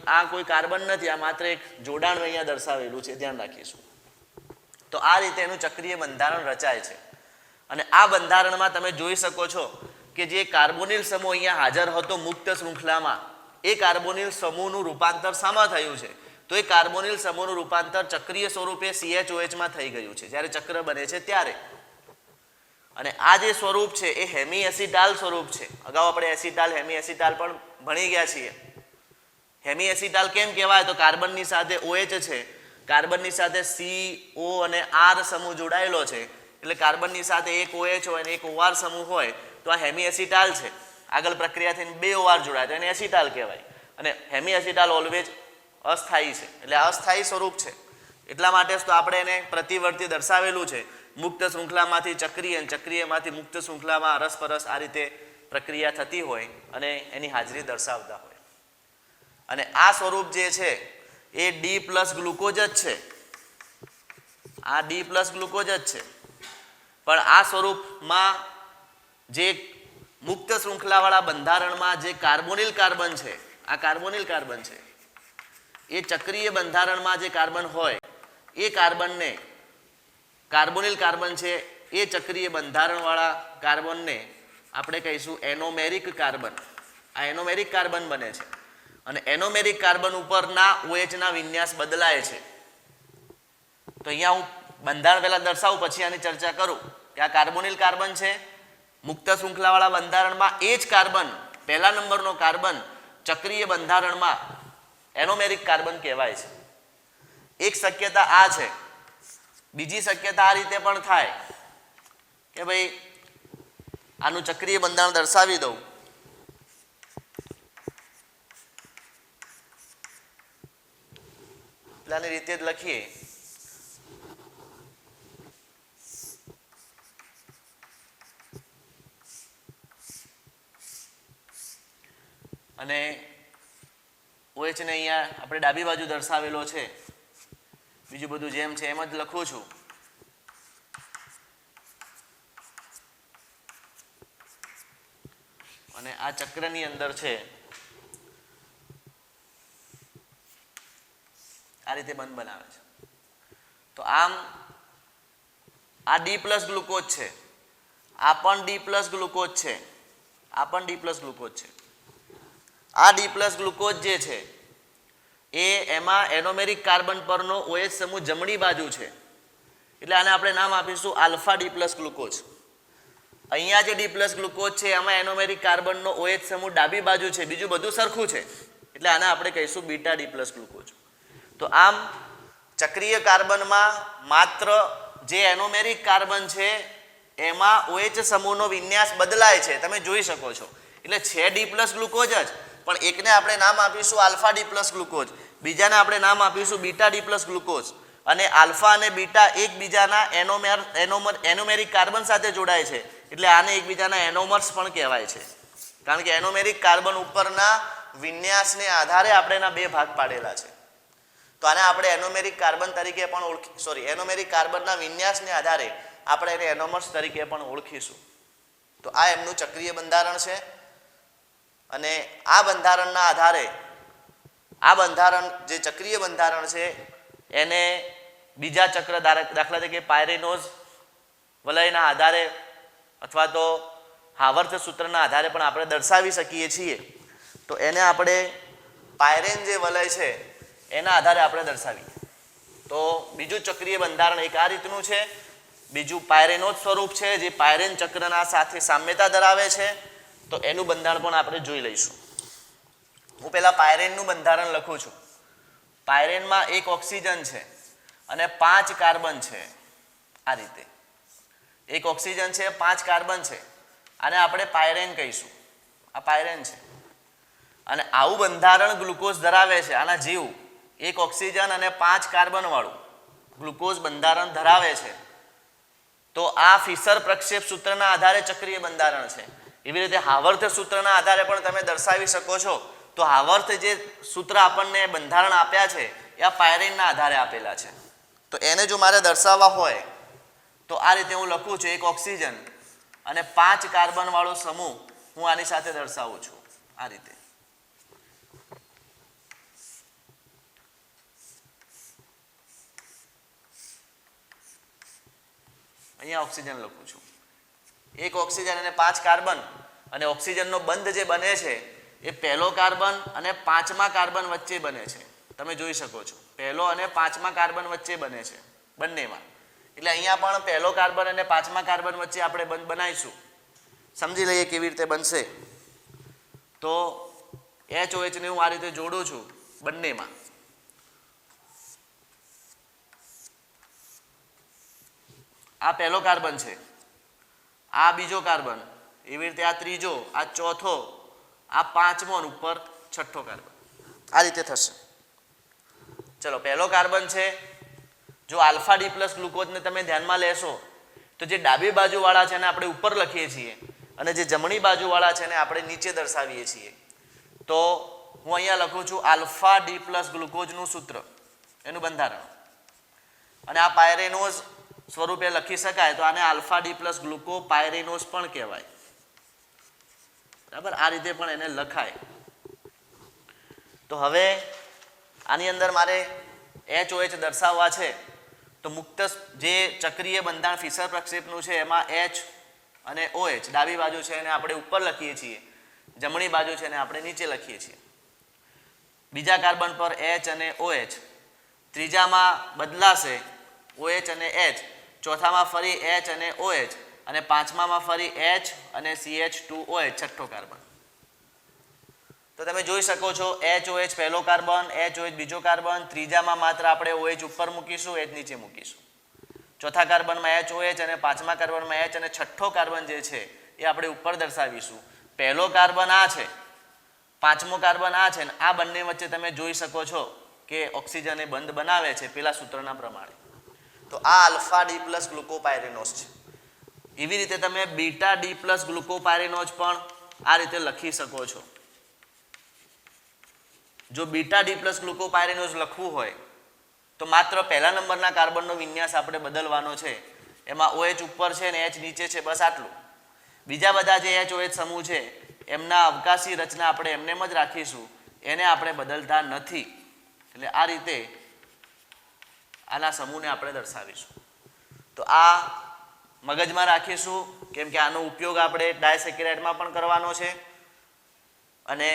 આ કોઈ કાર્બન નથી, આ માત્ર એક જોડાણ અહીંયા દર્શાવેલું છે, ધ્યાન રાખીશું. તો આ રીતે એનું ચક્રીય બંધારણ રચાય છે. અને આ બંધારણમાં તમે જોઈ શકો છો કે જે કાર્બોનિલ સમૂહ અહીંયા હાજર હતો મુક્ત શૃંખલામાં, એ કાર્બોનિલ સમૂહનું રૂપાંતર શામાં થયું છે? તો એ કાર્બોનિલ સમૂહનું રૂપાંતર ચક્રીય સ્વરૂપે CHOH થઈ ગયું છે જ્યારે ચક્ર બને છે ત્યારે. અને આ જે સ્વરૂપ છે એ હેમી એસિટાલ સ્વરૂપ છે. અગાઉ આપણે એસિટાલ, હેમી એસિટાલ પણ ભણી ગયા છીએ. હેમી એસિટાલ કેમ કહેવાય? તો કાર્બનની સાથે OH છે, કાર્બનની સાથે CO અને R સમૂહ જોડાયેલો છે, એટલે કાર્બનની સાથે એક OH હોય અને એક OR સમૂહ હોય તો આ હેમી એસિટાલ છે. આગળ પ્રક્રિયા થઈને બે OR જોડાય તો એને એસિટાલ કહેવાય. અને હેમી એસિટાલ ઓલવેઝ અસ્થાયી છે, એટલે અસ્થાયી સ્વરૂપ છે. એટલા માટે જ તો આપણે એને પ્રતિવર્તી દર્શાવેલું છે. મુક્ત શૃંખલામાંથી ચક્રીય અને ચક્રીયમાંથી મુક્ત શૃંખલામાં અરસપરસ આ રીતે પ્રક્રિયા થતી હોય અને એની હાજરી દર્શાવતા હોય. અને આ સ્વરૂપ જે છે એ D+ ગ્લુકોઝ જ છે. આ D+ ગ્લુકોઝ જ છે. પણ આ સ્વરૂપમાં જે મુક્ત શૃંખલાવાળા બંધારણમાં જે કાર્બોનિલ કાર્બન છે, આ કાર્બોનિલ કાર્બન છે, એ ચક્રીય બંધારણમાં જે કાર્બન હોય એ કાર્બનને, કાર્બોનિલ કાર્બન છે એ ચક્રીય બંધારણવાળા કાર્બનને આપણે કહીશું એનોમેરિક કાર્બન. આ એનોમેરિક કાર્બન બને છે અને એનોમેરિક કાર્બન ઉપરના OH વિન્યાસ બદલાય છે. તો અહીંયા હું બંધારણ પહેલા દર્શાવું પછી આની ચર્ચા કરું કે આ કાર્બોનિલ કાર્બન છે મુક્ત શૃંખલાવાળા બંધારણમાં, એ જ કાર્બન પહેલા નંબરનો કાર્બન ચક્રીય બંધારણમાં એનોમેરિક કાર્બન કહેવાય છે. એક શક્યતા આ છે. બીજી શક્યતા આ રીતે પણ થાય કે ભાઈ આનું ચક્રીય બંધારણ દર્શાવી દઉં. આની રીતે જ લખીએ અને OH ને અહીંયા આપણે ડાબી બાજુ દર્શાવેલો છે, બીજું બધું જેમ છે એમ જ લખું છું. અને આ ચક્રની અંદર છે આ રીતે બંધ બનાવે છે. તો આમ આ D+ ગ્લુકોઝ છે, આ પણ D+ ગ્લુકોઝ છે, આ પણ D+ ગ્લુકોઝ છે. આ D+ ગ્લુકોઝ જે છે એ એમાં એનોમેરિક કાર્બન પરનો OH સમૂહ જમણી બાજુ છે, એટલે આને આપણે નામ આપીશું આલ્ફા D+ ગ્લુકોઝ. અહીંયા જે D+ ગ્લુકોઝ છે એમાં એનોમેરિક કાર્બનનો OH સમૂહ ડાબી બાજુ છે, બીજું બધું સરખું છે, એટલે આને આપણે કહીશું બીટા D+ ગ્લુકોઝ. તો આમ ચક્રીય કાર્બનમાં માત્ર જે એનોમેરિક કાર્બન છે એમાં OH સમૂહનો વિન્યાસ બદલાય છે, તમે જોઈ શકો છો. એટલે છે D+ ગ્લુકોઝ જ, પણ એકને આપણે નામ આપીશું આલ્ફા D+ ગ્લુકોઝ, બીજાને આપણે નામ આપીશું બીટા D+ ગ્લુકોઝ. અને આલ્ફા અને બીટા એકબીજાના એનોમેરિક કાર્બન સાથે જોડાય છે, એટલે આને એકબીજાના એનોમર્સ પણ કહેવાય છે, કારણ કે એનોમેરિક કાર્બન ઉપરના વિન્યાસને આધારે આપણે એના બે ભાગ પાડેલા છે. તો આને આપણે એનોમેરિક કાર્બન તરીકે પણ એનોમેરિક કાર્બનના વિન્યાસને આધારે આપણે એને એનોમર્સ તરીકે પણ ઓળખીશું. તો આ એમનું ચક્રીય બંધારણ છે. અને આ બંધારણના આધારે આ બંધારણ જે ચક્રીય બંધારણ છે એને બીજા ચક્ર દાખલા તરીકે પાયરેનોઝ વલયના આધારે અથવા તો હાવર્થ સૂત્રના આધારે પણ આપણે દર્શાવી શકીએ છીએ. તો એને આપણે પાયરેન જે વલય છે એના આધારે આપણે દર્શાવીએ. તો બીજું ચક્રીય બંધારણ એક આ રીતનું છે, બીજું પાયરેનોઝ સ્વરૂપ છે જે પાયરેન ચક્રના સાથે સામ્યતા ધરાવે છે. તો એનું બંધારણ પણ આપણે જોઈ લઈશું. હું પહેલા પાયરેનનું બંધારણ લખું છું. પાયરેનમાં એક ઓક્સિજન છે અને 5 કાર્બન છે. આ રીતે એક ઓક્સિજન છે, 5 કાર્બન છે, આને આપણે પાયરેન કહીશું. આ પાયરેન છે અને આવું બંધારણ ગ્લુકોઝ ધરાવે છે, આના જેવું એક ઓક્સિજન અને 5 કાર્બન વાળું ગ્લુકોઝ બંધારણ ધરાવે છે. તો આ ફિશર પ્રક્ષેપ સૂત્રના આધારે ચક્રીય બંધારણ છે. એવી રીતે હાવર્થ સૂત્રના આધારે પણ તમે દર્શાવી શકો છો. તો હાવર્થ જે સૂત્ર આપણને બંધારણ આપ્યા છે એ આ પાયરેનના આધારે આપેલા છે. તો એને જો મારે દર્શાવવા હોય તો આ રીતે હું લખું છું, એક ઓક્સિજન અને 5 કાર્બન વાળો સમૂહ હું આની સાથે દર્શાવું છું. આ રીતે અહીંયા ઓક્સિજન લખું છું, એક ઓક્સિજન અને 5 કાર્બન, અને ઓક્સિજનનો બંધ જે બને છે એ પહેલો કાર્બન અને 5મા કાર્બન વચ્ચે બને છે. તમે જોઈ શકો છો પહેલો અને 5મા કાર્બન વચ્ચે બને છે બંનેમાં. એટલે અહીંયા પણ પહેલો કાર્બન અને 5મા કાર્બન વચ્ચે આપણે બંધ બનાવીશું. સમજી લઈએ કેવી રીતે બનશે. તો HOH ને હું આ રીતે જોડું છું બંનેમાં. આ પહેલો કાર્બન છે, આ બીજો કાર્બન, એવી રીતે આ ત્રીજો, આ ચોથો, આ 5મો અને ઉપર 6થો કાર્બન. આ રીતે થશે. ચલો પહેલો કાર્બન છે, જો આલ્ફા D+ ગ્લુકોઝને તમે ધ્યાનમાં લેશો તો જે ડાબી બાજુવાળા છે એને આપણે ઉપર લખીએ છીએ અને જે જમણી બાજુવાળા છે એને આપણે નીચે દર્શાવીએ છીએ. તો હું અહીંયા લખું છું આલ્ફા D+ ગ્લુકોઝનું સૂત્ર, એનું બંધારણ. અને આ પાયરેનોઝ સ્વરૂપે લખી શકાય, તો આને આલ્ફા D+ ગ્લુકોપાયરેનોઝ પણ કહેવાય. બરાબર, આ રીતે પણ એને લખાય. તો હવે આની અંદર મારે HOH દર્શાવવા છે તો મુક્ત જે ચક્રીય બંધારણ ફિશર પ્રક્ષેપનું છે એમાં H અને OH ડાબી બાજુ છે એને આપણે ઉપર લખીએ છીએ, જમણી બાજુ છે એને આપણે નીચે લખીએ છીએ. બીજા કાર્બન પર H અને OH, ત્રીજામાં બદલાશે OH અને H, ચોથામાં ફરી H અને OH, અને 5મામાં ફરી H અને CH2OH 6થો કાર્બન. તો તમે જોઈ શકો છો HOH પહેલો કાર્બન, HOH બીજો કાર્બન, ત્રીજામાં માત્ર આપણે OH ઉપર મૂકીશું, H નીચે મૂકીશું. ચોથા કાર્બનમાં HOH અને 5મા કાર્બનમાં H અને 6થો કાર્બન જે છે એ આપણે ઉપર દર્શાવીશું. પહેલો કાર્બન આ છે, 5મો કાર્બન આ છે, અને આ બંને વચ્ચે તમે જોઈ શકો છો કે ઓક્સિજન એ બંધ બનાવે છે પેલા સૂત્રના પ્રમાણે. તો આ આલ્ફા D+ ગ્લુકોપાયરેનોઝ છે. એવી રીતે તમે બીટા D+ ગ્લુકોપાયરેનોઝ પણ આ રીતે લખી શકો છો. જો બીટા ડી પ્લસ ગ્લુકોપાયરેનોઝ લખવું હોય તો માત્ર પહેલા નંબરના કાર્બનનો વિન્યાસ આપણે બદલવાનો છે. એમાં OH ઉપર છે ને H નીચે છે, બસ આટલું. બીજા બધા જે HOH સમૂહ છે એમના અવકાશી રચના આપણે એમને જ રાખીશું, એને આપણે બદલતા નથી. એટલે આ રીતે આના સમૂહને આપણે દર્શાવીશું. તો આ મગજમાં રાખીશું, કેમ કે આનો ઉપયોગ આપણે ડાયસેકેરાઇડમાં પણ કરવાનો છે. અને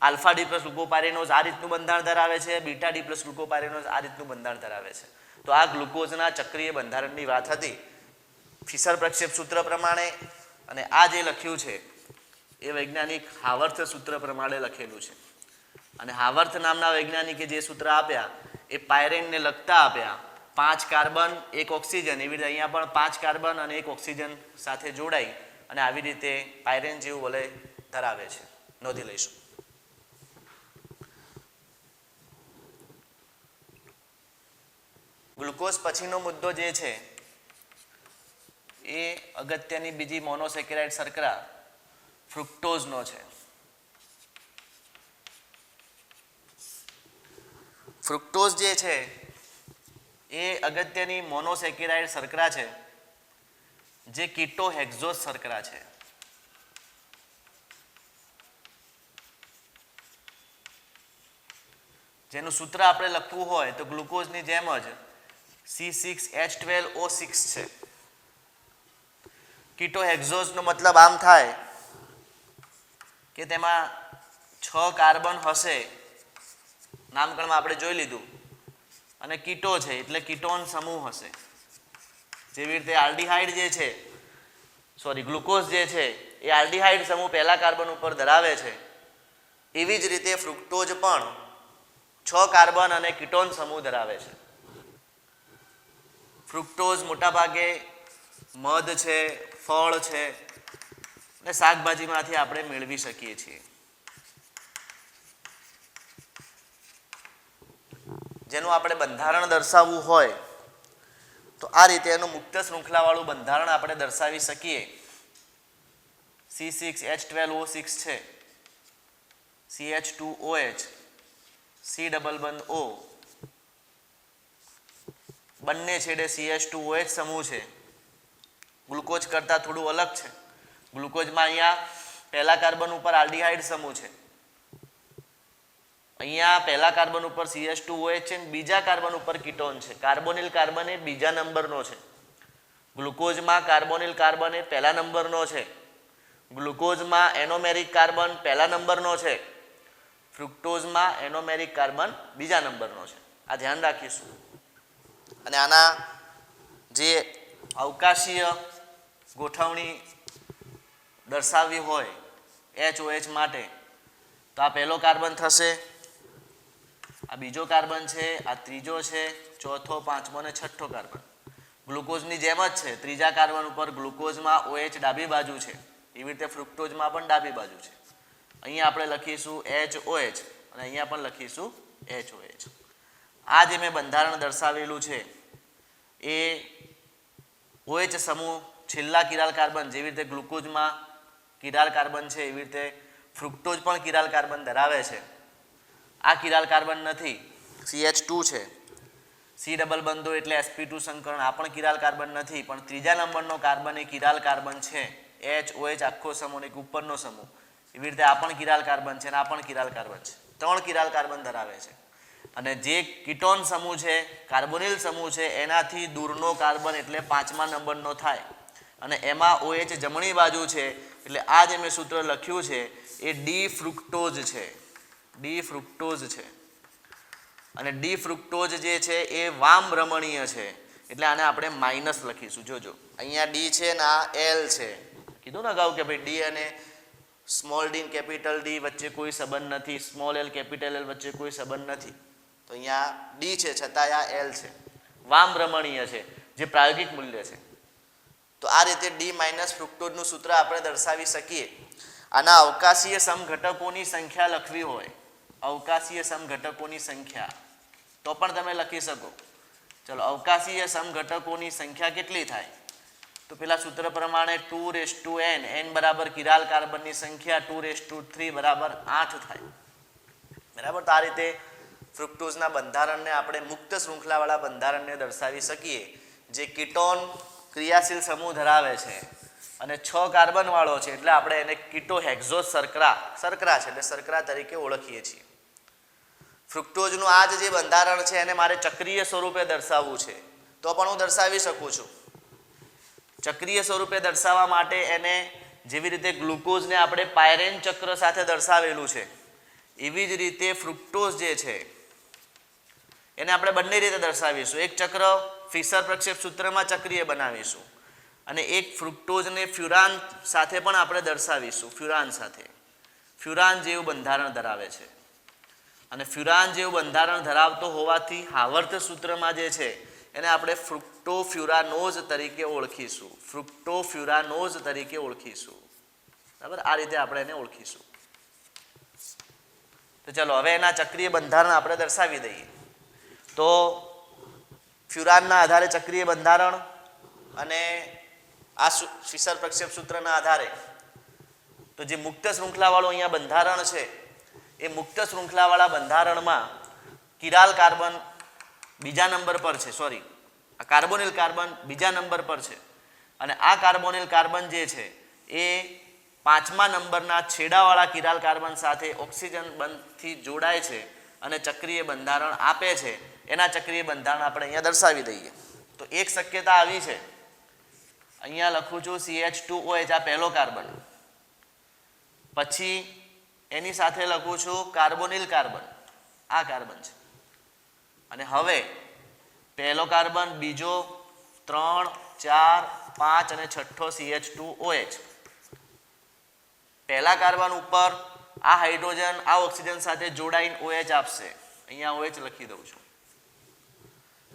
આલ્ફા ડી પ્લસ ગ્લુકોપાયરેનોઝ આ રીતનું બંધારણ ધરાવે છે, બીટા ડી પ્લસ ગ્લુકોપાયરેનોઝ આ રીતનું બંધારણ ધરાવે છે. તો આ ગ્લુકોઝના ચક્રીય બંધારણની વાત હતી ફિશર પ્રક્ષેપ સૂત્ર પ્રમાણે. અને આ જે લખ્યું છે એ વૈજ્ઞાનિક હાવર્થ સૂત્ર પ્રમાણે લખેલું છે. અને હાવર્થ નામના વૈજ્ઞાનિકે જે સૂત્ર આપ્યા એ પાયરેનને લગતા આપ્યા. 5 કાર્બન 1 ઓક્સિજન, એવી રીતે અહીંયા પણ 5 કાર્બન અને 1 ઓક્સિજન સાથે જોડાઈ અને આવી રીતે પાયરેન જેવું વલય ધરાવે છે. નોંધી લઈશું. ગ્લુકોઝ પછીનો મુદ્દો જે છે એ અગત્યની બીજી મોનોસેકેરાઇડ શર્કરા ફ્રુક્ટોઝનો છે. ફ્રુક્ટોઝ જે છે એ અગત્યની મોનોસેકેરાઇડ શર્કરા છે જે કીટોહેક્ઝોઝ શર્કરા છે. જેનું સૂત્ર આપણે લખવું હોય તો ગ્લુકોઝની જેમ જ C6H12O6 છે. કીટોહેક્ઝોઝનો મતલબ આમ થાય કે તેમાં 6 કાર્બન હશે, નામકરણમાં આપણે જોઈ લીધું, અને કીટો છે એટલે કીટોન સમૂહ હશે. જેવી રીતે આલ્ડીહાઇડ જે છે, ગ્લુકોઝ જે છે એ આલ્ડીહાઇડ સમૂહ પહેલા કાર્બન ઉપર ધરાવે છે. એવી જ રીતે ફ્રુક્ટોઝ પણ 6 કાર્બન અને કીટોન સમૂહ ધરાવે છે. ફ્રુક્ટોઝ મોટાભાગે મધ છે, ફળ છે અને શાકભાજીમાંથી આપણે મેળવી શકીએ છીએ. જેનું આપણે બંધારણ દર્શાવવું હોય તો આ રીતે એનું મુક્ત શૃંખલાવાળું બંધારણ આપણે દર્શાવી શકીએ. C6H12O6 છે, CH2OH, C ડબલ બંધ O, બંને છેડે CH2OH સમૂહ છે. ગ્લુકોઝ કરતાં થોડું અલગ છે. ગ્લુકોઝમાં અહીંયા પહેલા કાર્બન ઉપર આલ્ડીહાઇડ સમૂહ છે, અહીંયા પહેલા કાર્બન ઉપર CH2OH છે અને બીજા કાર્બન ઉપર કીટોન છે. કાર્બોનિલ કાર્બન એ બીજા નંબરનો છે. ગ્લુકોઝમાં કાર્બોનિલ કાર્બન એ પહેલા નંબરનો છે. ગ્લુકોઝમાં એનોમેરિક કાર્બન પહેલા નંબરનો છે. ફ્રુક્ટોઝમાં એનોમેરિક કાર્બન બીજા નંબરનો છે. આ ધ્યાન રાખીશું. અને આના જે અવકાશીય ગોઠવણી દર્શાવવી હોય HOH માટે તો આ પહેલો કાર્બન થશે, આ બીજો કાર્બન છે, આ ત્રીજો છે, ચોથો, પાંચમો અને છઠ્ઠો કાર્બન. ગ્લુકોઝની જેમ જ છે. ત્રીજા કાર્બન ઉપર ગ્લુકોઝમાં OH ડાબી બાજુ છે, એવી રીતે ફ્રુક્ટોઝમાં પણ ડાબી બાજુ છે. અહીંયા આપણે લખીશું HOH અને અહીંયા પણ લખીશું HOH. આ જે મેં બંધારણ દર્શાવેલું છે એ OH સમૂહ છેલ્લા કિરાલ કાર્બન, જેવી રીતે ગ્લુકોઝમાં કિરાલ કાર્બન છે એવી રીતે ફ્રુક્ટોઝ પણ કિરાલ કાર્બન ધરાવે છે. આ કિરાલ કાર્બન નથી, CH2 છે. C ડબલ બંધો એટલે sp2 સંકરણ, આ પણ કિરાલ કાર્બન નથી, પણ ત્રીજા નંબરનો કાર્બન એ કિરાલ કાર્બન છે. HOH આખો સમૂહ અને એક ઉપરનો સમૂહ, એવી રીતે આ પણ કિરાલ કાર્બન છે અને આ પણ કિરાલ કાર્બન છે. 3 કિરાલ કાર્બન ધરાવે છે. અને જે કીટોન સમૂહ છે, કાર્બોનિલ સમૂહ છે, એનાથી દૂરનો કાર્બન એટલે 5મા નંબરનો થાય અને એમાં OH જમણી બાજુ છે. એટલે આ જે મેં સૂત્ર લખ્યું છે એ ડી ફ્રુક્ટોઝ છે. ડી ફ્રુક્ટોઝ છે. અને ડી ફ્રુક્ટોઝ જે છે એ વામભ્રમણીય છે, એટલે આને આપણે માઇનસ લખીશું. જોજો અહીંયા ડી છે ને આ એલ છે. કીધું ને અગાઉ કે ભાઈ ડી અને સ્મોલ ડી કેપિટલ ડી વચ્ચે કોઈ સંબંધ નથી, સ્મોલ એલ કેપિટલ એલ વચ્ચે કોઈ સંબંધ નથી. તો અહીંયા ડી છે છતાં આ એલ છે, વામભ્રમણીય છે, જે પ્રાયોગિક મૂલ્ય છે. તો આ રીતે ડી માઇનસ ફ્રુક્ટોઝનું સૂત્ર આપણે દર્શાવી શકીએ. આના અવકાશીય સમઘટકોની સંખ્યા લખવી હોય, અવકાશીય સમઘટકોની સંખ્યા, તો પણ તમે લખી શકો. ચલો, અવકાશીય સમઘટકોની સંખ્યા કેટલી થાય? તો પેલા સૂત્ર પ્રમાણે 2n, n બરાબર કિરાલ કાર્બનની સંખ્યા 2 બરાબર 8 થાય. બરાબર. તો આ રીતે ફ્રુક્ટોઝના બંધારણને આપણે મુક્ત શૃંખલાવાળા બંધારણને દર્શાવી શકીએ, જે કીટોન ક્રિયાશીલ સમૂહ ધરાવે છે અને 6 કાર્બન વાળો છે, એટલે આપણે એને કીટોહેક્ઝોસ શર્કરા છે એટલે શર્કરા તરીકે ઓળખીએ છીએ. ફ્રુક્ટોઝનું આ જે બંધારણ છે એને મારે ચક્રીય સ્વરૂપે દર્શાવવું છે તો પણ હું દર્શાવી શકું છું. ચક્રીય સ્વરૂપે દર્શાવવા માટે એને જેવી રીતે ગ્લુકોઝને આપણે પાયરેન ચક્ર સાથે દર્શાવેલું છે, એવી જ રીતે ફ્રુક્ટોઝ જે છે એને આપણે બંને રીતે દર્શાવીશું. એક ચક્ર ફિશર પ્રક્ષેપ સૂત્રમાં ચક્રીય બનાવીશું અને એક ફ્રુક્ટોઝને ફ્યુરાન સાથે પણ આપણે દર્શાવીશું. ફ્યુરાન જેવું બંધારણ ધરાવે છે અને ફ્યુરાન જેવું બંધારણ ધરાવતો હોવાથી હાવર્ત સૂત્રમાં જે છે એને આપણે ફ્રુક્ટોફ્યુરાનોઝ તરીકે ઓળખીશું. બરાબર. આ રીતે આપણે એને ઓળખીશું. તો ચલો હવે એના ચક્રીય બંધારણ આપણે દર્શાવી દઈએ. તો ફ્યુરાનના આધારે ચક્રીય બંધારણ અને આ ફિશર પ્રક્ષેપ સૂત્રના આધારે તો જે મુક્ત શૃંખલાવાળું અહીંયા બંધારણ છે, એ મુક્ત શૃંખલાવાળા બંધારણમાં કિરાલ કાર્બન બીજા નંબર પર છે, આ કાર્બોનિલ કાર્બન બીજા નંબર પર છે અને આ કાર્બોનિલ કાર્બન જે છે એ 5મા નંબરના છેડાવાળા કિરાલ કાર્બન સાથે ઓક્સિજન બંધથી જોડાય છે અને ચક્રીય બંધારણ આપે છે. એના ચક્રીય બંધારણ આપણે અહીંયા દર્શાવી દઈએ. તો એક શક્યતા આવી છે, અહીંયા લખું છું CH2OH, આ પહેલો કાર્બન, પછી એની સાથે લખું છું કાર્બોનિલ કાર્બન, આ કાર્બન છે, અને હવે પહેલો કાર્બન, બીજો, 3, 4, 5 અને છઠ્ઠો CH2OH. પહેલા કાર્બન ઉપર આ હાઇડ્રોજન આ ઓક્સિજન સાથે જોડાઈને OH આપશે, અહીંયા OH લખી દઉં છું,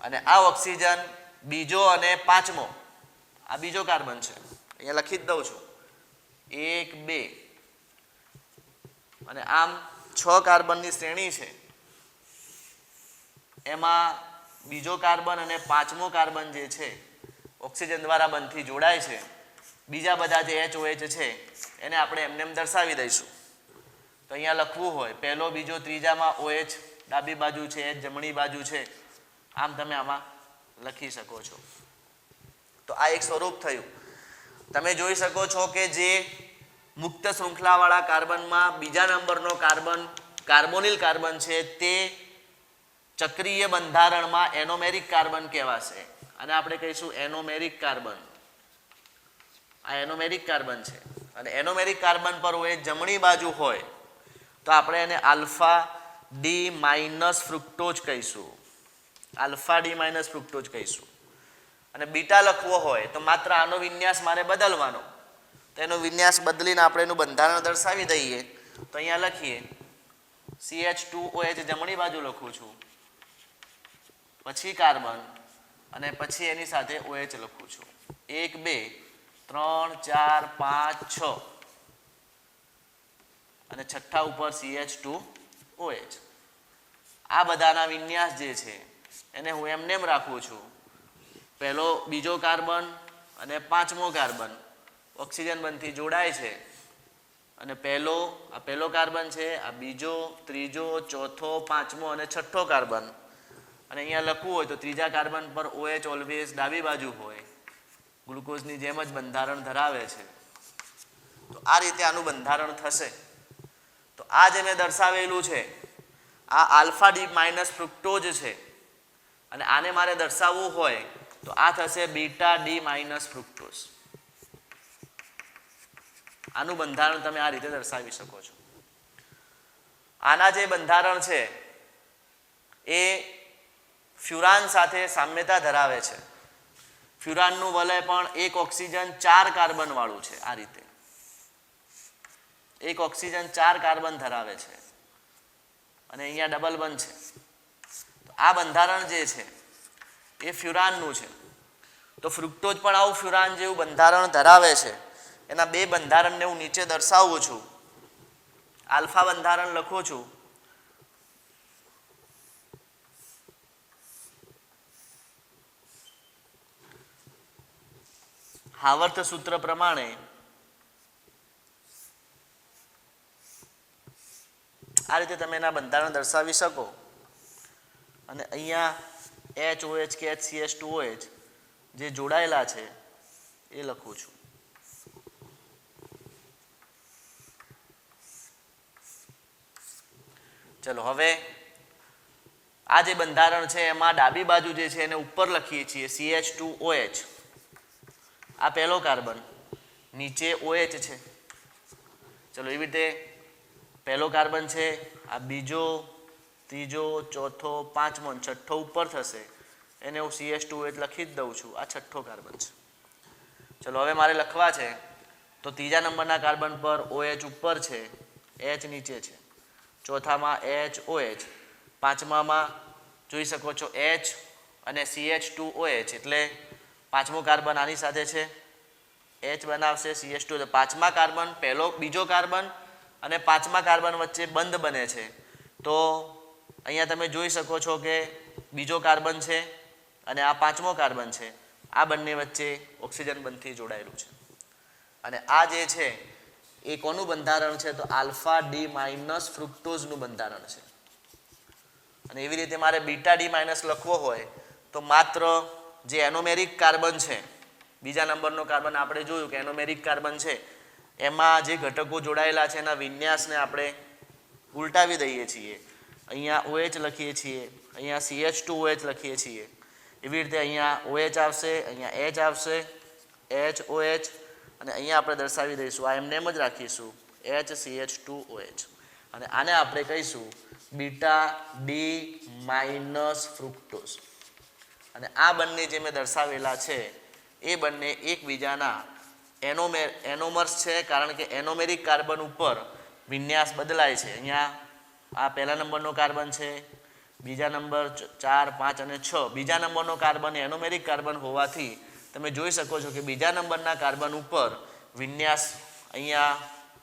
અને આ ઓક્સિજન બીજો અને 5મો, આ બીજો કાર્બન છે, અહીંયા લખી જ દઉં છું, 1, 2 અને આમ 6 કાર્બનની શ્રેણી છે. એમાં બીજો કાર્બન અને 5મો કાર્બન જે છે ઓક્સિજન દ્વારા બંધથી જોડાય છે. બીજા બધા જે HOH છે એને આપણે એમને દર્શાવી દઈશું. તો અહીંયા લખવું હોય પહેલો, બીજો, ત્રીજામાં OH ડાબી બાજુ છે, H જમણી બાજુ છે, આમ તમે આમાં લખી શકો છો. તો આ એક સ્વરૂપ થયું. તમે જોઈ શકો છો કે જે મુક્ત શૃંખલાવાળા કાર્બનમાં બીજા નંબરનો કાર્બન કાર્બોનિલ કાર્બન છે તે ચક્રીય બંધારણમાં એનોમેરિક કાર્બન કહેવાશે અને આપણે કહીશું એનોમેરિક કાર્બન. આ એનોમેરિક કાર્બન છે અને એનોમેરિક કાર્બન પર OH જમણી બાજુ હોય તો આપણે એને આલ્ફા ડી માઇનસ ફ્રુક્ટોઝ કહીશું, અને બીટા લખવો હોય તો માત્ર આનો વિન્યાસ મારે બદલવાનો, તો એનો વિન્યાસ બદલીને આપણે એનું બંધારણ દર્શાવી દઈએ. તો અહીંયા લખીએ CH2OH જમણી બાજુ લખું છું, પછી કાર્બન અને પછી એની સાથે OH લખું છું, 1, 2, 3, 4, 5, 6 અને છઠ્ઠા ઉપર CH2OH. આ બધાના વિન્યાસ જે છે એને હું એમને એમ રાખું છું. પહેલો, બીજો કાર્બન અને 5મો કાર્બન ઓક્સિજન બંધથી જોડાય છે અને આ પહેલો કાર્બન છે, આ બીજો, ત્રીજો, ચોથો, 5મો અને છઠ્ઠો કાર્બન. અને અહીંયા લખવું હોય તો ત્રીજા કાર્બન પર OH ઓલવેઝ ડાબી બાજુ હોય, ગ્લુકોઝની જેમ જ બંધારણ ધરાવે છે. તો આ રીતે આનું બંધારણ થશે. તો આ જે મેં દર્શાવેલું છે આ આલ્ફા ડી માઇનસ ફ્રુક્ટોઝ છે અને આને મારે દર્શાવવું હોય તો આ થશે બીટા ડી માઇનસ ફ્રુક્ટોઝ. આનું બંધારણ તમે આ રીતે દર્શાવી શકો છો. આના જે બંધારણ છે એ ફ્યુરાન સાથે સામ્યતા ધરાવે છે. ફ્યુરાનનું વલય પણ એક ઓક્સિજન 4 કાર્બન વાળું છે. આ રીતે એક ઓક્સિજન 4 કાર્બન ધરાવે છે અને અહીંયા ડબલ બંધ છે. તો આ બંધારણ જે છે એ ફ્યુરાનનું છે. તો ફ્રુક્ટોઝ પણ આવું ફ્યુરાન જેવું બંધારણ ધરાવે છે. એના બે બંધારણને હું નીચે દર્શાવું છું. આલ્ફા બંધારણ લખું છું, હાવર્ત સૂત્ર પ્રમાણે આ રીતે તમે એના બંધારણ દર્શાવી શકો. અને અહીંયા HOH કે HCH2OH જે જોડાયેલા છે એ લખું છું. ચલો હવે આ જે બંધારણ છે એમાં ડાબી બાજુ જે છે એને ઉપર લખીએ છીએ CH2OH. આ પહેલો કાર્બન, નીચે OH છે. ચલો એવી રીતે પહેલો કાર્બન છે, આ બીજો, ત્રીજો, ચોથો, પાંચમો, છઠ્ઠો ઉપર થશે, એને હું CH2OH લખી જ દઉં છું. આ છઠ્ઠો કાર્બન છે. ચલો હવે મારે લખવા છે તો ત્રીજા નંબરના કાર્બન પર OH ઉપર છે, H નીચે છે, ચોથામાં HOH, પાંચમામાં જોઈ શકો છો H અને CH2OH, એટલે પાંચમો કાર્બન આની સાથે છે, H બનાવશે, CH2, પાંચમા કાર્બન બીજો કાર્બન અને પાંચમા કાર્બન વચ્ચે બંધ બને છે. તો અહીંયા તમે જોઈ શકો છો કે બીજો કાર્બન છે અને આ પાંચમો કાર્બન છે, આ બંને વચ્ચે ઓક્સિજન બંધથી જોડાયેલું છે. અને આ જે છે એ કોનું બંધારણ છે તો આલ્ફા ડી માઇનસ ફ્રુક્ટોઝનું બંધારણ છે. અને એવી રીતે મારે બીટા ડી માઇનસ લખવો હોય તો માત્ર જે એનોમેરિક કાર્બન છે, બીજા નંબરનો કાર્બન આપણે જોયું કે એનોમેરિક કાર્બન છે, એમાં જે ઘટકો જોડાયેલા છે એના વિન્યાસને આપણે ઉલટાવી દઈએ છીએ. અહીંયા OH લખીએ છીએ, અહીંયા CH2OH લખીએ છીએ. એવી રીતે અહીંયા OH આવશે, અહીંયા H આવશે, HOH, અને અહીંયા આપણે દર્શાવી દઈશું, આ એમને એમ જ રાખીશું HCH2OH. અને આને આપણે કહીશું બીટા ડી માઇનસ ફ્રુક્ટોઝ. અને આ બંને જે મેં દર્શાવેલા છે એ બંને એકબીજાના એનોમર્સ છે, કારણ કે એનોમેરિક કાર્બન ઉપર વિન્યાસ બદલાય છે. અહીંયા આ પહેલા નંબરનો કાર્બન છે, બીજા નંબર 4, 5 અને 6, બીજા નંબરનો કાર્બન એનોમેરિક કાર્બન હોવાથી તમે જોઈ શકો છો કે બીજા નંબરના કાર્બન ઉપર વિન્યાસ અહીંયા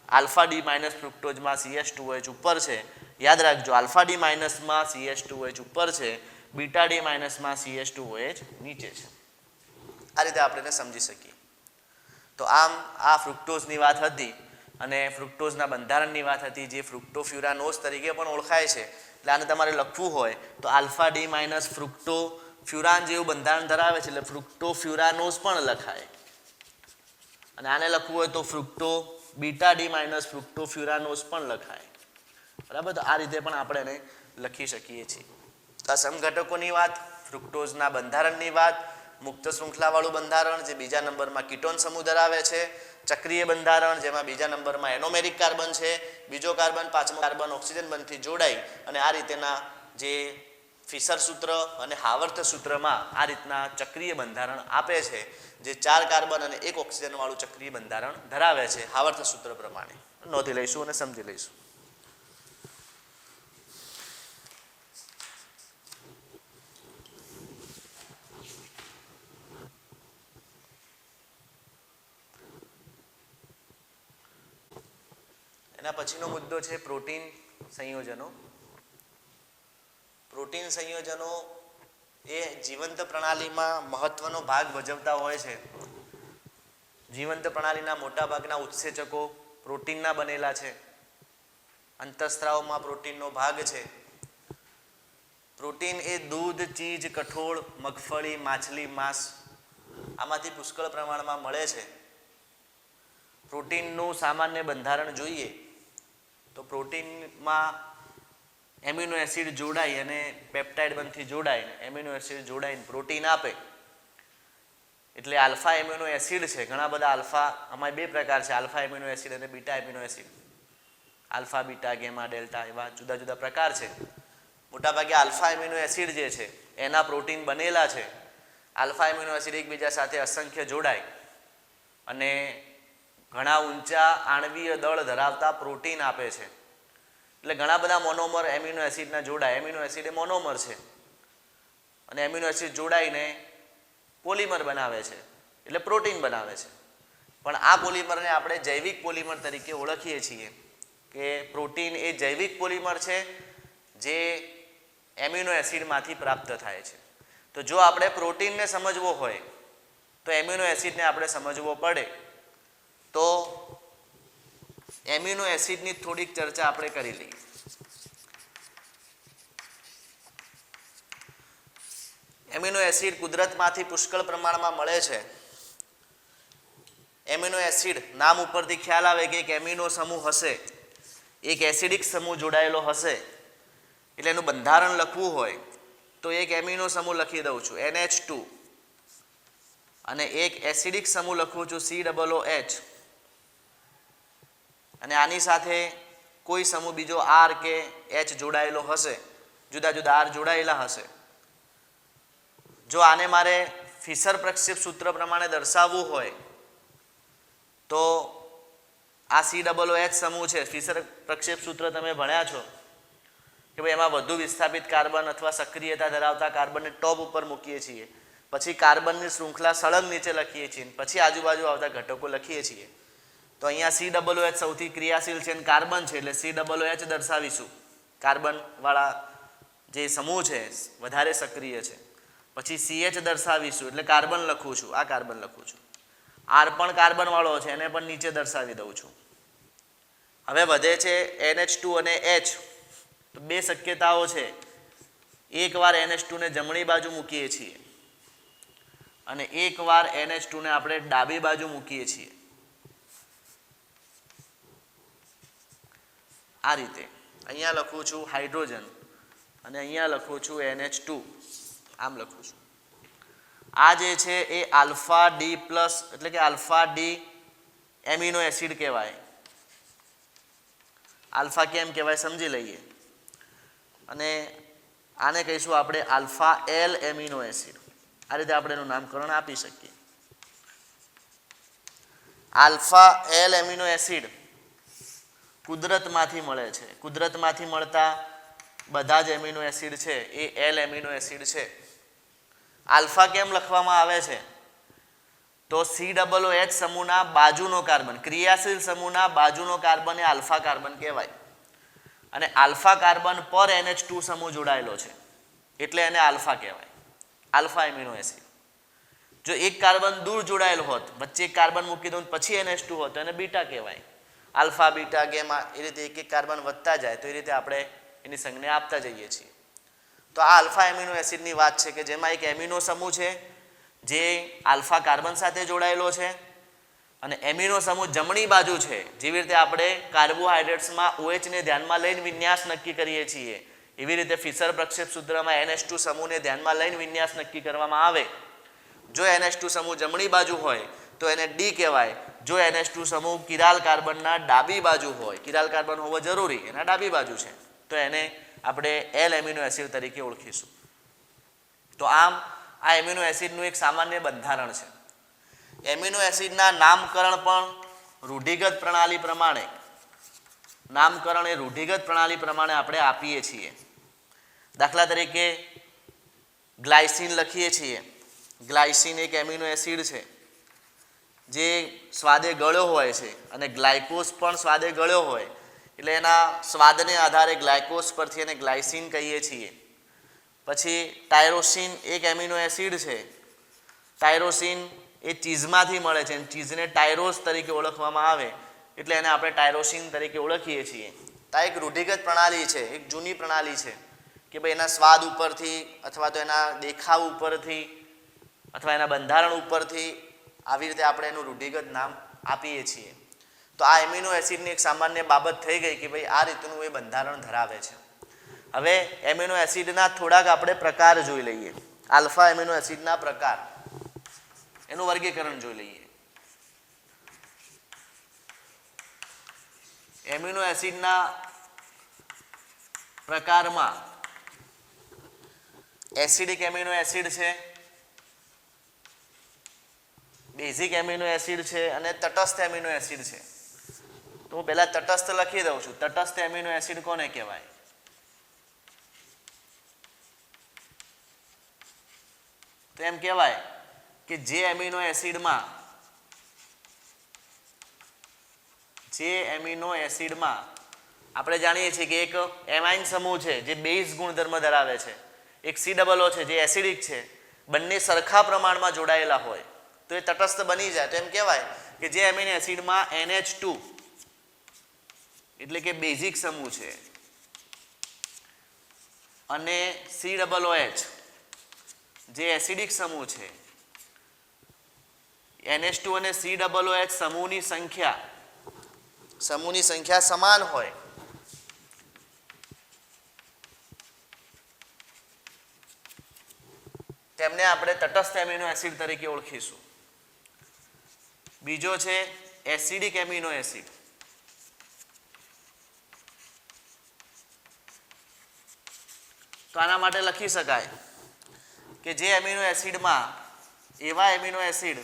આલ્ફા ડી માઇનસ ફ્રુક્ટોઝમાં CH2OH ઉપર છે. યાદ રાખજો, આલ્ફા ડી માઇનસમાં CH2OH ઉપર છે, બીટા ડી માઇનસમાં CH2OH નીચે છે. આ રીતે આપણે એને સમજી શકીએ. તો આમ આ ફ્રુક્ટોઝની વાત હતી અને ફ્રુક્ટોઝના બંધારણની વાત હતી, જે ફ્રુક્ટોફ્યુરાનોઝ તરીકે પણ ઓળખાય છે. એટલે આને તમારે લખવું હોય તો આલ્ફા ડી માઇનસ ફ્રુક્ટોફ્યુરાન જેવું બંધારણ ધરાવે છે, એટલે ફ્રુક્ટોફ્યુરાનોઝ પણ લખાય. અને આને લખવું હોય તો બીટા ડી માઇનસ ફ્રુક્ટોફ્યુરાનોઝ પણ લખાય. બરાબર, તો આ રીતે પણ આપણે એને લખી શકીએ છીએ. આ સમઘટકોની વાત, ફ્રુક્ટોઝના બંધારણની વાત, મુક્ત શૃંખલાવાળું બંધારણ જે બીજા નંબરમાં કીટોન સમૂહ ધરાવે છે, ચક્રીય બંધારણ જેમાં બીજા નંબરમાં એનોમેરિક કાર્બન છે, બીજો કાર્બન, પાંચમો કાર્બન ઓક્સિજન બંધથી જોડાઈ અને આ રીતેના જે ફિશર સૂત્ર અને હાવર્થ સૂત્રમાં આ રીતના ચક્રીય બંધારણ આપે છે, જે 4 કાર્બન અને 1 ઓક્સિજન વાળું ચક્રીય બંધારણ ધરાવે છે હાવર્થ સૂત્ર પ્રમાણે. નોંધી લઈશું અને સમજી લઈશું. એના પછીનો મુદ્દો છે પ્રોટીન સંયોજનો. પ્રોટીન સંયોજનો એ જીવંત પ્રણાલીમાં મહત્વનો ભાગ ભજવતા હોય છે. જીવંત પ્રણાલીના મોટા ભાગના ઉત્સેચકો પ્રોટીનના બનેલા છે. અંતઃસ્ત્રાવમાં પ્રોટીનનો ભાગ છે. પ્રોટીન એ દૂધ, ચીજ, કઠોળ, મગફળી, માછલી, માંસ આમાંથી પુષ્કળ પ્રમાણમાં મળે છે. પ્રોટીનનું સામાન્ય બંધારણ જોઈએ તો પ્રોટીનમાં એમિનો એસિડ જોડાઈ અને પેપ્ટાઇડ બંધથી જોડાઈને એમિનો એસિડ જોડાઈને પ્રોટીન આપે. એટલે આલ્ફા એમિનો એસિડ છે, ઘણા બધા આલ્ફા, આમાં 2 પ્રકાર છે, આલ્ફા એમિનો એસિડ અને beta amino acid. Alpha, beta, gamma, delta એવા જુદા જુદા પ્રકાર છે. મોટાભાગે આલ્ફા એમિનો એસિડ જે છે એના પ્રોટીન બનેલા છે. આલ્ફા એમિનો એસિડ એકબીજા સાથે અસંખ્ય જોડાય અને ઘણા ઊંચા આણવીય દળ ધરાવતા પ્રોટીન આપે છે. એટલે ઘણા બધા મોનોમર એમિનો એસિડના જોડાય. એમિનો એસિડ એ મોનોમર છે અને એમિનો એસિડ જોડાઈને પોલિમર બનાવે છે, એટલે પ્રોટીન બનાવે છે. પણ આ પોલિમરને આપણે જૈવિક પોલિમર તરીકે ઓળખીએ છીએ કે પ્રોટીન એ જૈવિક પોલિમર છે જે એમિનો એસિડમાંથી પ્રાપ્ત થાય છે. તો જો આપણે પ્રોટીનને સમજવો હોય તો એમિનો એસિડને આપણે સમજવો પડે. તો એમિનો એસિડની થોડીક ચર્ચા આપણે કરી લઈએ. એમિનો એસિડ કુદરતમાંથી પુષ્કળ પ્રમાણમાં મળે છે. એમિનો એસિડ નામ ઉપરથી ખ્યાલ આવે કે એક એમિનો સમૂહ હશે, એક એસિડિક સમૂહ જોડાયેલો હશે, એટલે એનું બંધારણ લખવું હોય તો એક એમિનો સમૂહ લખી દઉં છું NH2 અને એક એસિડિક સમૂહ લખું છું COOH અને આની સાથે કોઈ સમૂહ બીજો R કે H જોડાયેલો હશે, જુદા જુદા R જોડાયેલા હશે. જો આને મારે ફિશર પ્રક્ષેપ સૂત્ર પ્રમાણે દર્શાવવું હોય તો આ COOH સમૂહ છે. ફિશર પ્રક્ષેપ સૂત્ર તમે ભણ્યા છો કે ભાઈ એમાં વધુ વિસ્થાપિત કાર્બન અથવા સક્રિયતા ધરાવતા કાર્બનને ટોપ ઉપર મૂકીએ છીએ, પછી કાર્બનની શૃંખલા સળંગ નીચે લખીએ છીએ, પછી આજુબાજુ આવતા ઘટકો લખીએ છીએ. તો અહીંયા COOH સૌથી ક્રિયાશીલ છે અને કાર્બન છે એટલે COOH દર્શાવીશું. કાર્બનવાળા જે સમૂહ છે વધારે સક્રિય છે. પછી CH દર્શાવીશું એટલે કાર્બન લખું છું, આ કાર્બન લખું છું. R પણ કાર્બનવાળો છે એને પણ નીચે દર્શાવી દઉં છું. હવે વધે છે NH2 અને H. તો બે શક્યતાઓ છે. એકવાર NH2 ને જમણી બાજુ મૂકીએ છીએ અને એકવાર NH2 ને આપણે ડાબી બાજુ મૂકીએ છીએ. આ રીતે અહીંયા લખું છું હાઇડ્રોજન અને અહીંયા લખું છું NH2, આમ લખું છું. આ જે છે એ આલ્ફા ડી પ્લસ એટલે કે આલ્ફા ડી એમિનો એસિડ કહેવાય. આલ્ફા કેમ કહેવાય સમજી લઈએ. અને આને કહીશું આપણે આલ્ફા એલ એમિનો એસિડ. આ રીતે આપણે એનું નામકરણ આપી શકીએ. આલ્ફા એલ એમિનો એસિડ કુદરતમાંથી મળે છે. કુદરતમાંથી મળતા બધા જ એમિનો એસિડ છે એ એલ એમિનો એસિડ છે. આલ્ફા કેમ લખવામાં આવે છે તો COOH સમૂહના બાજુનો કાર્બન, ક્રિયાશીલ સમૂહના બાજુનો કાર્બન એ આલ્ફા કાર્બન કહેવાય અને આલ્ફા કાર્બન પર NH2 સમૂહ જોડાયેલો છે એટલે એને આલ્ફા કહેવાય, આલ્ફા એમિનો એસિડ. જો એક કાર્બન દૂર જોડાયેલો હોત, વચ્ચે એક કાર્બન મૂકી દઉં પછી NH2 હોત તો એને બીટા કહેવાય. આલ્ફા બીટા ગેમા એ રીતે એક એક કાર્બન વધતા જાય તો એ રીતે આપણે એની સંજ્ઞા આપતા જઈએ છીએ. તો આ આલ્ફા એમિનો એસિડની વાત છે કે જેમાં એક એમિનો સમૂહ છે જે આલ્ફા કાર્બન સાથે જોડાયેલો છે અને એમિનો સમૂહ જમણી બાજુ છે. જેવી રીતે આપણે કાર્બોહાઈડ્રેટ્સમાં OH ને ધ્યાનમાં લઈને વિન્યાસ નક્કી કરીએ છીએ એવી રીતે ફિશર પ્રક્ષેપ સૂત્રમાં NH2 સમૂહને ધ્યાનમાં લઈને વિન્યાસ નક્કી કરવામાં આવે. જો NH2 સમૂહ જમણી બાજુ હોય તો એને D કહેવાય. જો NH2 સમૂહ કિરાલ કાર્બનના ડાબી બાજુ હોય, કિરાલ કાર્બન હોવો જરૂરી, એના ડાબી બાજુ છે તો એને આપણે L એમિનો એસિડ તરીકે ઓળખીશું. તો આમ આ એમિનો એસિડનું એક સામાન્ય બંધારણ છે. એમિનો એસિડના નામકરણ પણ રૂઢિગત પ્રણાલી પ્રમાણે આપણે આપીએ છીએ. દાખલા તરીકે ગ્લાયસિન લખીએ છીએ. ગ્લાયસિન એક એમિનો એસિડ છે જે સ્વાદે ગળ્યો હોય છે અને ગ્લાયકોસ પણ સ્વાદે ગળ્યો હોય એટલે એના સ્વાદને આધારે ગ્લાયકોસ પરથી એને ગ્લાયસિન કહીએ છીએ. પછી ટાયરોસિન એક એમિનો એસિડ છે. ટાયરોસિન એ ચીઝમાંથી મળે છે અને ચીઝને ટાયરોસ તરીકે ઓળખવામાં આવે એટલે એને આપણે ટાયરોસિન તરીકે ઓળખીએ છીએ. તો આ એક રૂઢિગત પ્રણાલી છે, એક જૂની પ્રણાલી છે કે ભાઈ એના સ્વાદ ઉપરથી અથવા તો એના દેખાવ ઉપરથી અથવા એના બંધારણ ઉપરથી આવી રીતે આપણે એનું રૂઢિગત નામ આપીએ છીએ. તો આ એમિનો એસિડની એક સામાન્ય બાબત થઈ ગઈ કે ભાઈ આ રીતનું એ બંધારણ ધરાવે છે. હવે એમિનો એસિડના થોડાક આપણે પ્રકાર જોઈ લઈએ. આલ્ફા એમિનો એસિડના પ્રકાર, એનું વર્ગીકરણ જોઈ લઈએ. એમિનો એસિડના પ્રકારમાં એસિડિક એમિનો એસિડ છે, બેઝિક એમિનો એસિડ છે અને તટસ્થ એમિનો એસિડ છે. તો હું પહેલા તટસ્થ લખી દઉં છું. તટસ્થ એમિનો એસિડ કોને કહેવાય? તો એમ કહેવાય કે જે એમિનો એસિડમાં આપણે જાણીએ છીએ કે એક એમાઇન સમૂહ છે જે બેઝ ગુણધર્મ ધરાવે છે, એક COO છે જે એસિડિક છે, બંને સરખા પ્રમાણમાં જોડાયેલા હોય તો એ તટસ્થ બની જાય. તો એમ કહેવાય કે જે એમિનો એસિડમાં NH2 એટલે કે બેઝિક સમૂહ છે અને COOH જે એસિડિક સમૂહ છે NH2 અને COOH સમૂહની સંખ્યા સમાન હોય તેમને આપણે તટસ્થ એમિનો એસિડ તરીકે ઓળખીશું. બીજો છે એસિડિક એમિનો એસિડ. તો આના માટે લખી શકાય કે જે એમિનો એસિડમાં એવા એમિનો એસિડ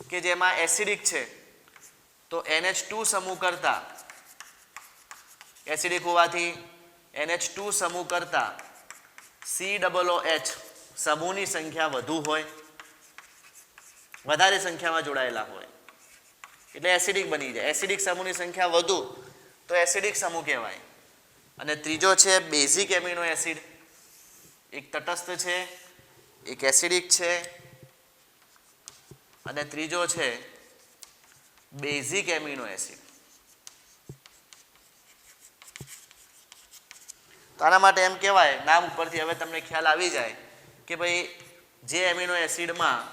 કે જેમાં એસિડિક છે તો NH2 સમૂહ કરતા એસિડિક હોવાથી NH2 સમૂહ કરતા COOH સમૂહની સંખ્યા વધુ હોય, વધારે સંખ્યામાં જોડાયેલા હોય એટલે એસિડિક બની જાય. એસિડિક સમૂહની સંખ્યા વધુ તો એસિડિક સમૂહ કહેવાય. અને ત્રીજો છે બેઝિક એમિનો એસિડ. એક તટસ્થ છે, એક એસિડિક છે અને ત્રીજો છે બેઝિક એમિનો એસિડ. તો આના માટે એમ કહેવાય, નામ ઉપરથી હવે તમને ખ્યાલ આવી જાય કે ભાઈ જે એમિનો એસિડમાં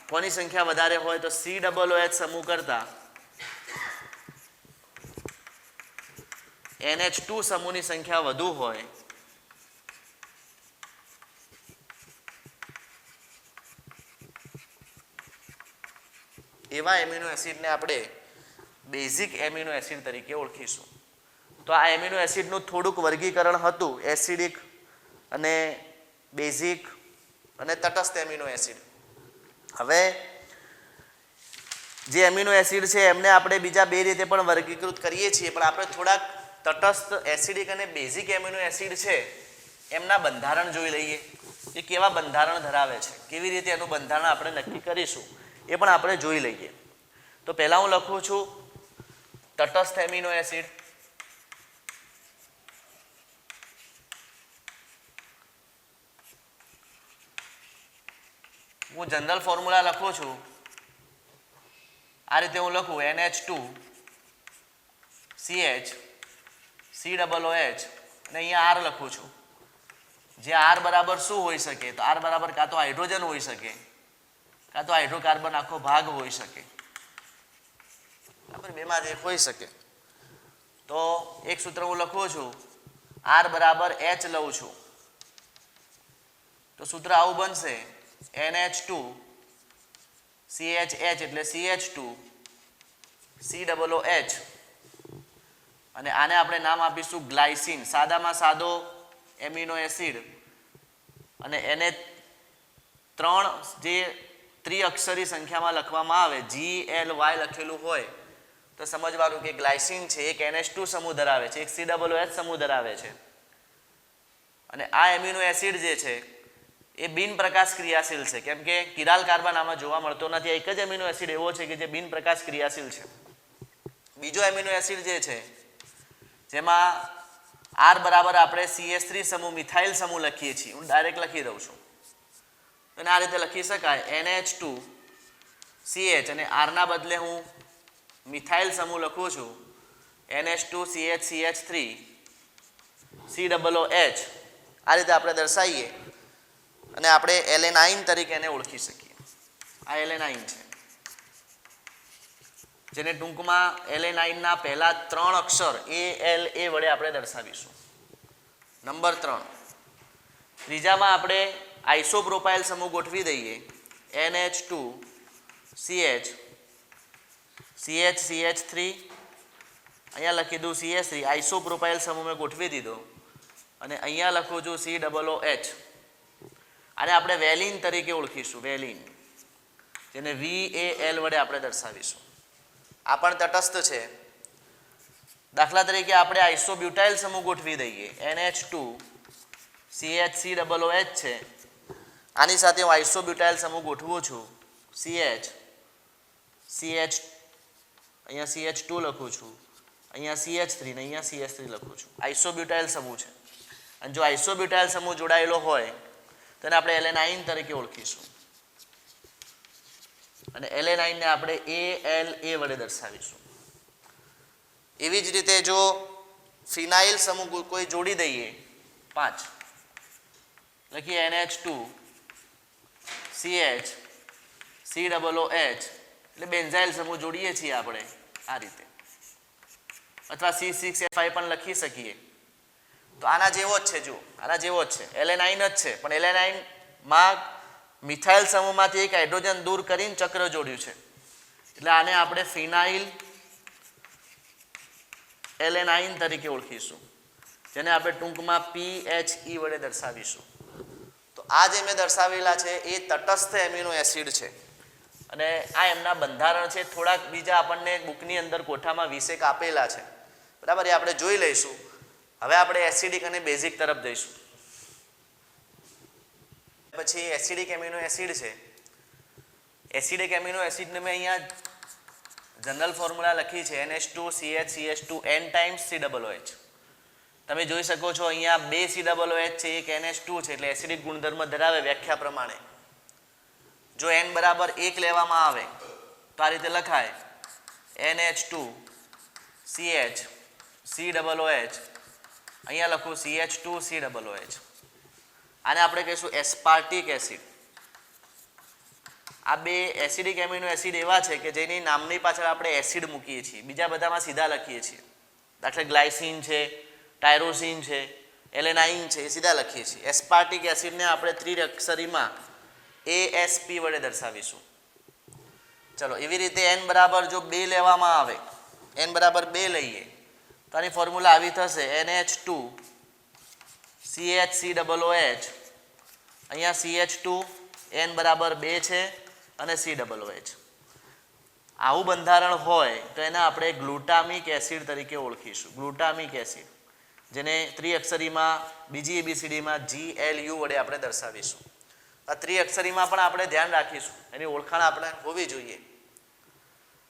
કોની સંખ્યા વધારે હોય તો COOH સમૂહ કરતા NH2 સમૂહની સંખ્યા વધુ હોય એવા એમિનો એસિડને આપણે બેઝિક એમિનો એસિડ તરીકે ઓળખીશું. તો આ એમિનો એસિડનું થોડુંક વર્ગીકરણ હતું, એસિડિક અને બેઝિક અને તટસ્થ એમિનો એસિડ. હવે જે એમિનો એસિડ છે એમને આપણે બીજા બે રીતે પણ વર્ગીકૃત કરીએ છીએ, પણ આપણે થોડાક તટસ્થ એસિડિક અને બેઝિક એમિનો એસિડ છે એમના બંધારણ જોઈ લઈએ. એ કેવા બંધારણ ધરાવે છે, કેવી રીતે એનું બંધારણ આપણે નક્કી કરીશું એ પણ આપણે જોઈ લઈએ. તો પહેલા હું લખું છું તટસ્થ એમિનો એસિડ. હું જનરલ ફોર્મ્યુલા લખું છું આ રીતે. હું લખું NH2 CH COOH અને અહીંયા R લખું છું. જે R બરાબર શું હોઈ શકે તો R બરાબર કાં તો હાઇડ્રોજન હોઈ શકે કાં તો હાઇડ્રોકાર્બન આખો ભાગ હોઈ શકે, બરાબર, બેમાં એક હોઈ શકે. તો એક સૂત્ર હું લખું છું R બરાબર H લઉં છું તો સૂત્ર આવું બનશે NH2 CHH એટલે CH2 COOH અને આને આપણે નામ આપીશું ગ્લાયસિન, સાદામાં સાદો એમિનો એસિડ. અને એને 3 જે ત્રિઅક્ષરી સંખ્યામાં લખવામાં આવે GLY લખેલું હોય તો સમજવાનું કે ગ્લાયસિન છે એક NH2 સમૂહ ધરાવે છે, એક COOH સમૂહ ધરાવે છે. અને આ એમિનો એસિડ જે છે એ બિન પ્રકાશ ક્રિયાશીલ છે, કેમ કે કિરાલ કાર્બન આમાં જોવા મળતો નથી. એક જ એમિનો એસિડ એવો છે કે જે બિન પ્રકાશ ક્રિયાશીલ છે. બીજો એમિનો એસિડ જે છે જેમાં R બરાબર આપણે CH3 સમૂહ મિથાઇલ સમૂહ લખીએ છીએ, હું ડાયરેક્ટ લખી દઉં છું. અને આ રીતે લખી શકાય NH2 CH અને R ના બદલે હું મિથાઇલ સમૂહ લખું છું NH2 CH CH3 COOH. આ રીતે આપણે દર્શાવીએ અને આપણે એલેનાઇન તરીકે એને ઓળખી શકીએ. આ એલેનાઇન છે જેને ટૂંકમાં એલેનાઇનના પહેલા 3 અક્ષર ALA વડે આપણે દર્શાવીશું. નંબર 3, ત્રીજામાં આપણે આઇસોપ્રોપાઇલ સમૂહ ગોઠવી દઈએ NH2 CH CH CH3 અહીંયા લખી દઉં CH3. આઇસોપ્રોપાઇલ સમૂહ મેં ગોઠવી દીધો અને અહીંયા લખું છું COOH. આને આપણે વેલિન તરીકે ઓળખીશું, વેલિન, જેને VAL વડે આપણે દર્શાવીશું. આ પણ તટસ્થ છે. દાખલા તરીકે આપણે આઇસોબ્યુટાઇલ સમૂહ ગોઠવી દઈએ NH2 CH COOH છે. આની સાથે હું આઇસોબ્યુટાઇલ સમૂહ ગોઠવું છું CH CH, અહીંયા CH2 લખું છું, અહીંયા CH3 ને અહીંયા CH3 લખું છું. આઇસોબ્યુટાઇલ સમૂહ છે અને જો આઇસોબ્યુટાઇલ સમૂહ જોડાયેલો હોય તો એને આપણે એલેનાઇન તરીકે ઓળખીશું અને એલેનાઇનને આપણે ALA વડે દર્શાવીશું. એવી જ રીતે જો ફિનાઇલ સમૂહ કોઈ જોડી દઈએ 5 લખીએ NH2 CH COOH એટલે બેન્ઝાઇલ સમૂહ જોડીએ છીએ આપણે આ રીતે, અથવા C6H5 પણ લખી શકીએ. તો આના જેવો જ છે, જુઓ આના જેવો જ છે, એલેનાઇન જ છે, પણ એલેનાઇન માં મિથાઇલ સમૂહમાંથી એક હાઇડ્રોજન દૂર કરીને ચક્ર જોડ્યું છે, એટલે આને આપણે ફિનાઇલ એલેનાઇન તરીકે ઓળખીશું, જેને આપણે ટૂંકમાં PHE વડે દર્શાવીશું. તો આ જે મેં દર્શાવેલા છે એ તટસ્થ એમિનો એસિડ છે અને આ એમના બંધારણ છે. થોડાક બીજા આપણને બુકની અંદર કોઠામાં 20 આપેલા છે, બરાબર, એ આપણે જોઈ લઈશું. હવે આપણે એસિડિક અને બેઝિક તરફ જઈશું. પછી એસિડિક એમિનો એસિડ છે. એસિડિક એમિનો એસિડને મેં અહીંયા જનરલ ફોર્મ્યુલા લખી છે NH2CH2N ટાઈમ્સ COOH. તમે જોઈ શકો છો અહીંયા 2 COOH છે, એક NH2 છે, એટલે એસિડિક ગુણધર્મ ધરાવે વ્યાખ્યા પ્રમાણે. જો N બરાબર 1 લેવામાં આવે તો આ રીતે લખાય NH2CH COOH, અહીંયા લખું CH2COOH. આને આપણે કહીશું એસ્પાર્ટિક એસિડ. આ બે એસિડિક એમિનો એસિડ એવા છે કે જેની નામની પાછળ આપણે એસિડ મૂકીએ છીએ, બીજા બધામાં સીધા લખીએ છીએ. દાખલા ગ્લાયસિન છે, ટાયરોસિન છે, એલેનાઇન છે, એ સીધા લખીએ છીએ. એસ્પાર્ટિક એસિડને આપણે ત્રિઅક્ષરીમાં ASP વડે દર્શાવીશું. ચલો, એવી રીતે N બરાબર જો 2 લેવામાં આવે, N બરાબર 2 લઈએ તો આની ફોર્મ્યુલા આવી થશે NH2 CH અહીંયા CH2 N બરાબર 2 છે અને COOH. આવું બંધારણ હોય તો એને આપણે ગ્લુટામિક એસિડ તરીકે ઓળખીશું. ગ્લુટામિક એસિડ, જેને ત્રિઅક્ષરીમાં બીજી ABCDમાં GLU વડે આપણે દર્શાવીશું. આ ત્રિઅક્ષરીમાં પણ આપણે ધ્યાન રાખીશું, એની ઓળખાણ આપણે હોવી જોઈએ.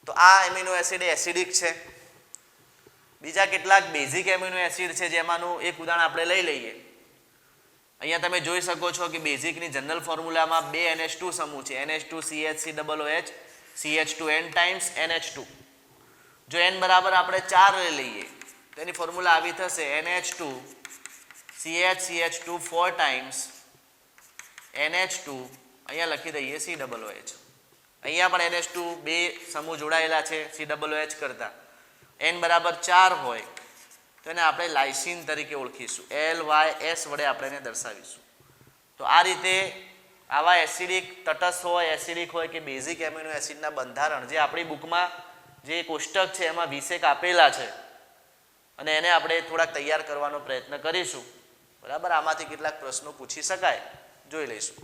તો આ એમિનો એસિડ એસિડિક છે. બીજા કેટલાક બેઝિક એમિનો એસિડ છે, જેમાંનું એક ઉદાહરણ આપણે લઈ લઈએ. અહીંયા તમે જોઈ શકો છો કે બેઝિકની જનરલ ફોર્મ્યુલામાં 2 NH2 સમૂહ છે, NH2CH COOH, CH2N times NH2. જો N બરાબર આપણે 4 લઈ લઈએ તો એની ફોર્મ્યુલા આવી થશે NH2 CH2 4 ટાઈમ્સ NH2, અહીંયા લખી દઈએ COOH. અહીંયા પણ NH2 બે સમૂહ જોડાયેલા છે COOH કરતા. N બરાબર 4 હોય તો એને આપણે લાઇસિન તરીકે ઓળખીશું, LYS વડે આપણે એને દર્શાવીશું. તો આ રીતે આવા એસિડિક, તટસ્થ હોય, એસિડિક હોય કે બેઝિક એમિનો એસિડના બંધારણ જે આપણી બુકમાં જે કોષ્ટક છે એમાં 20 આપેલા છે અને એને આપણે થોડાક તૈયાર કરવાનો પ્રયત્ન કરીશું, બરાબર. આમાંથી કેટલાક પ્રશ્નો પૂછી શકાય, જોઈ લઈશું.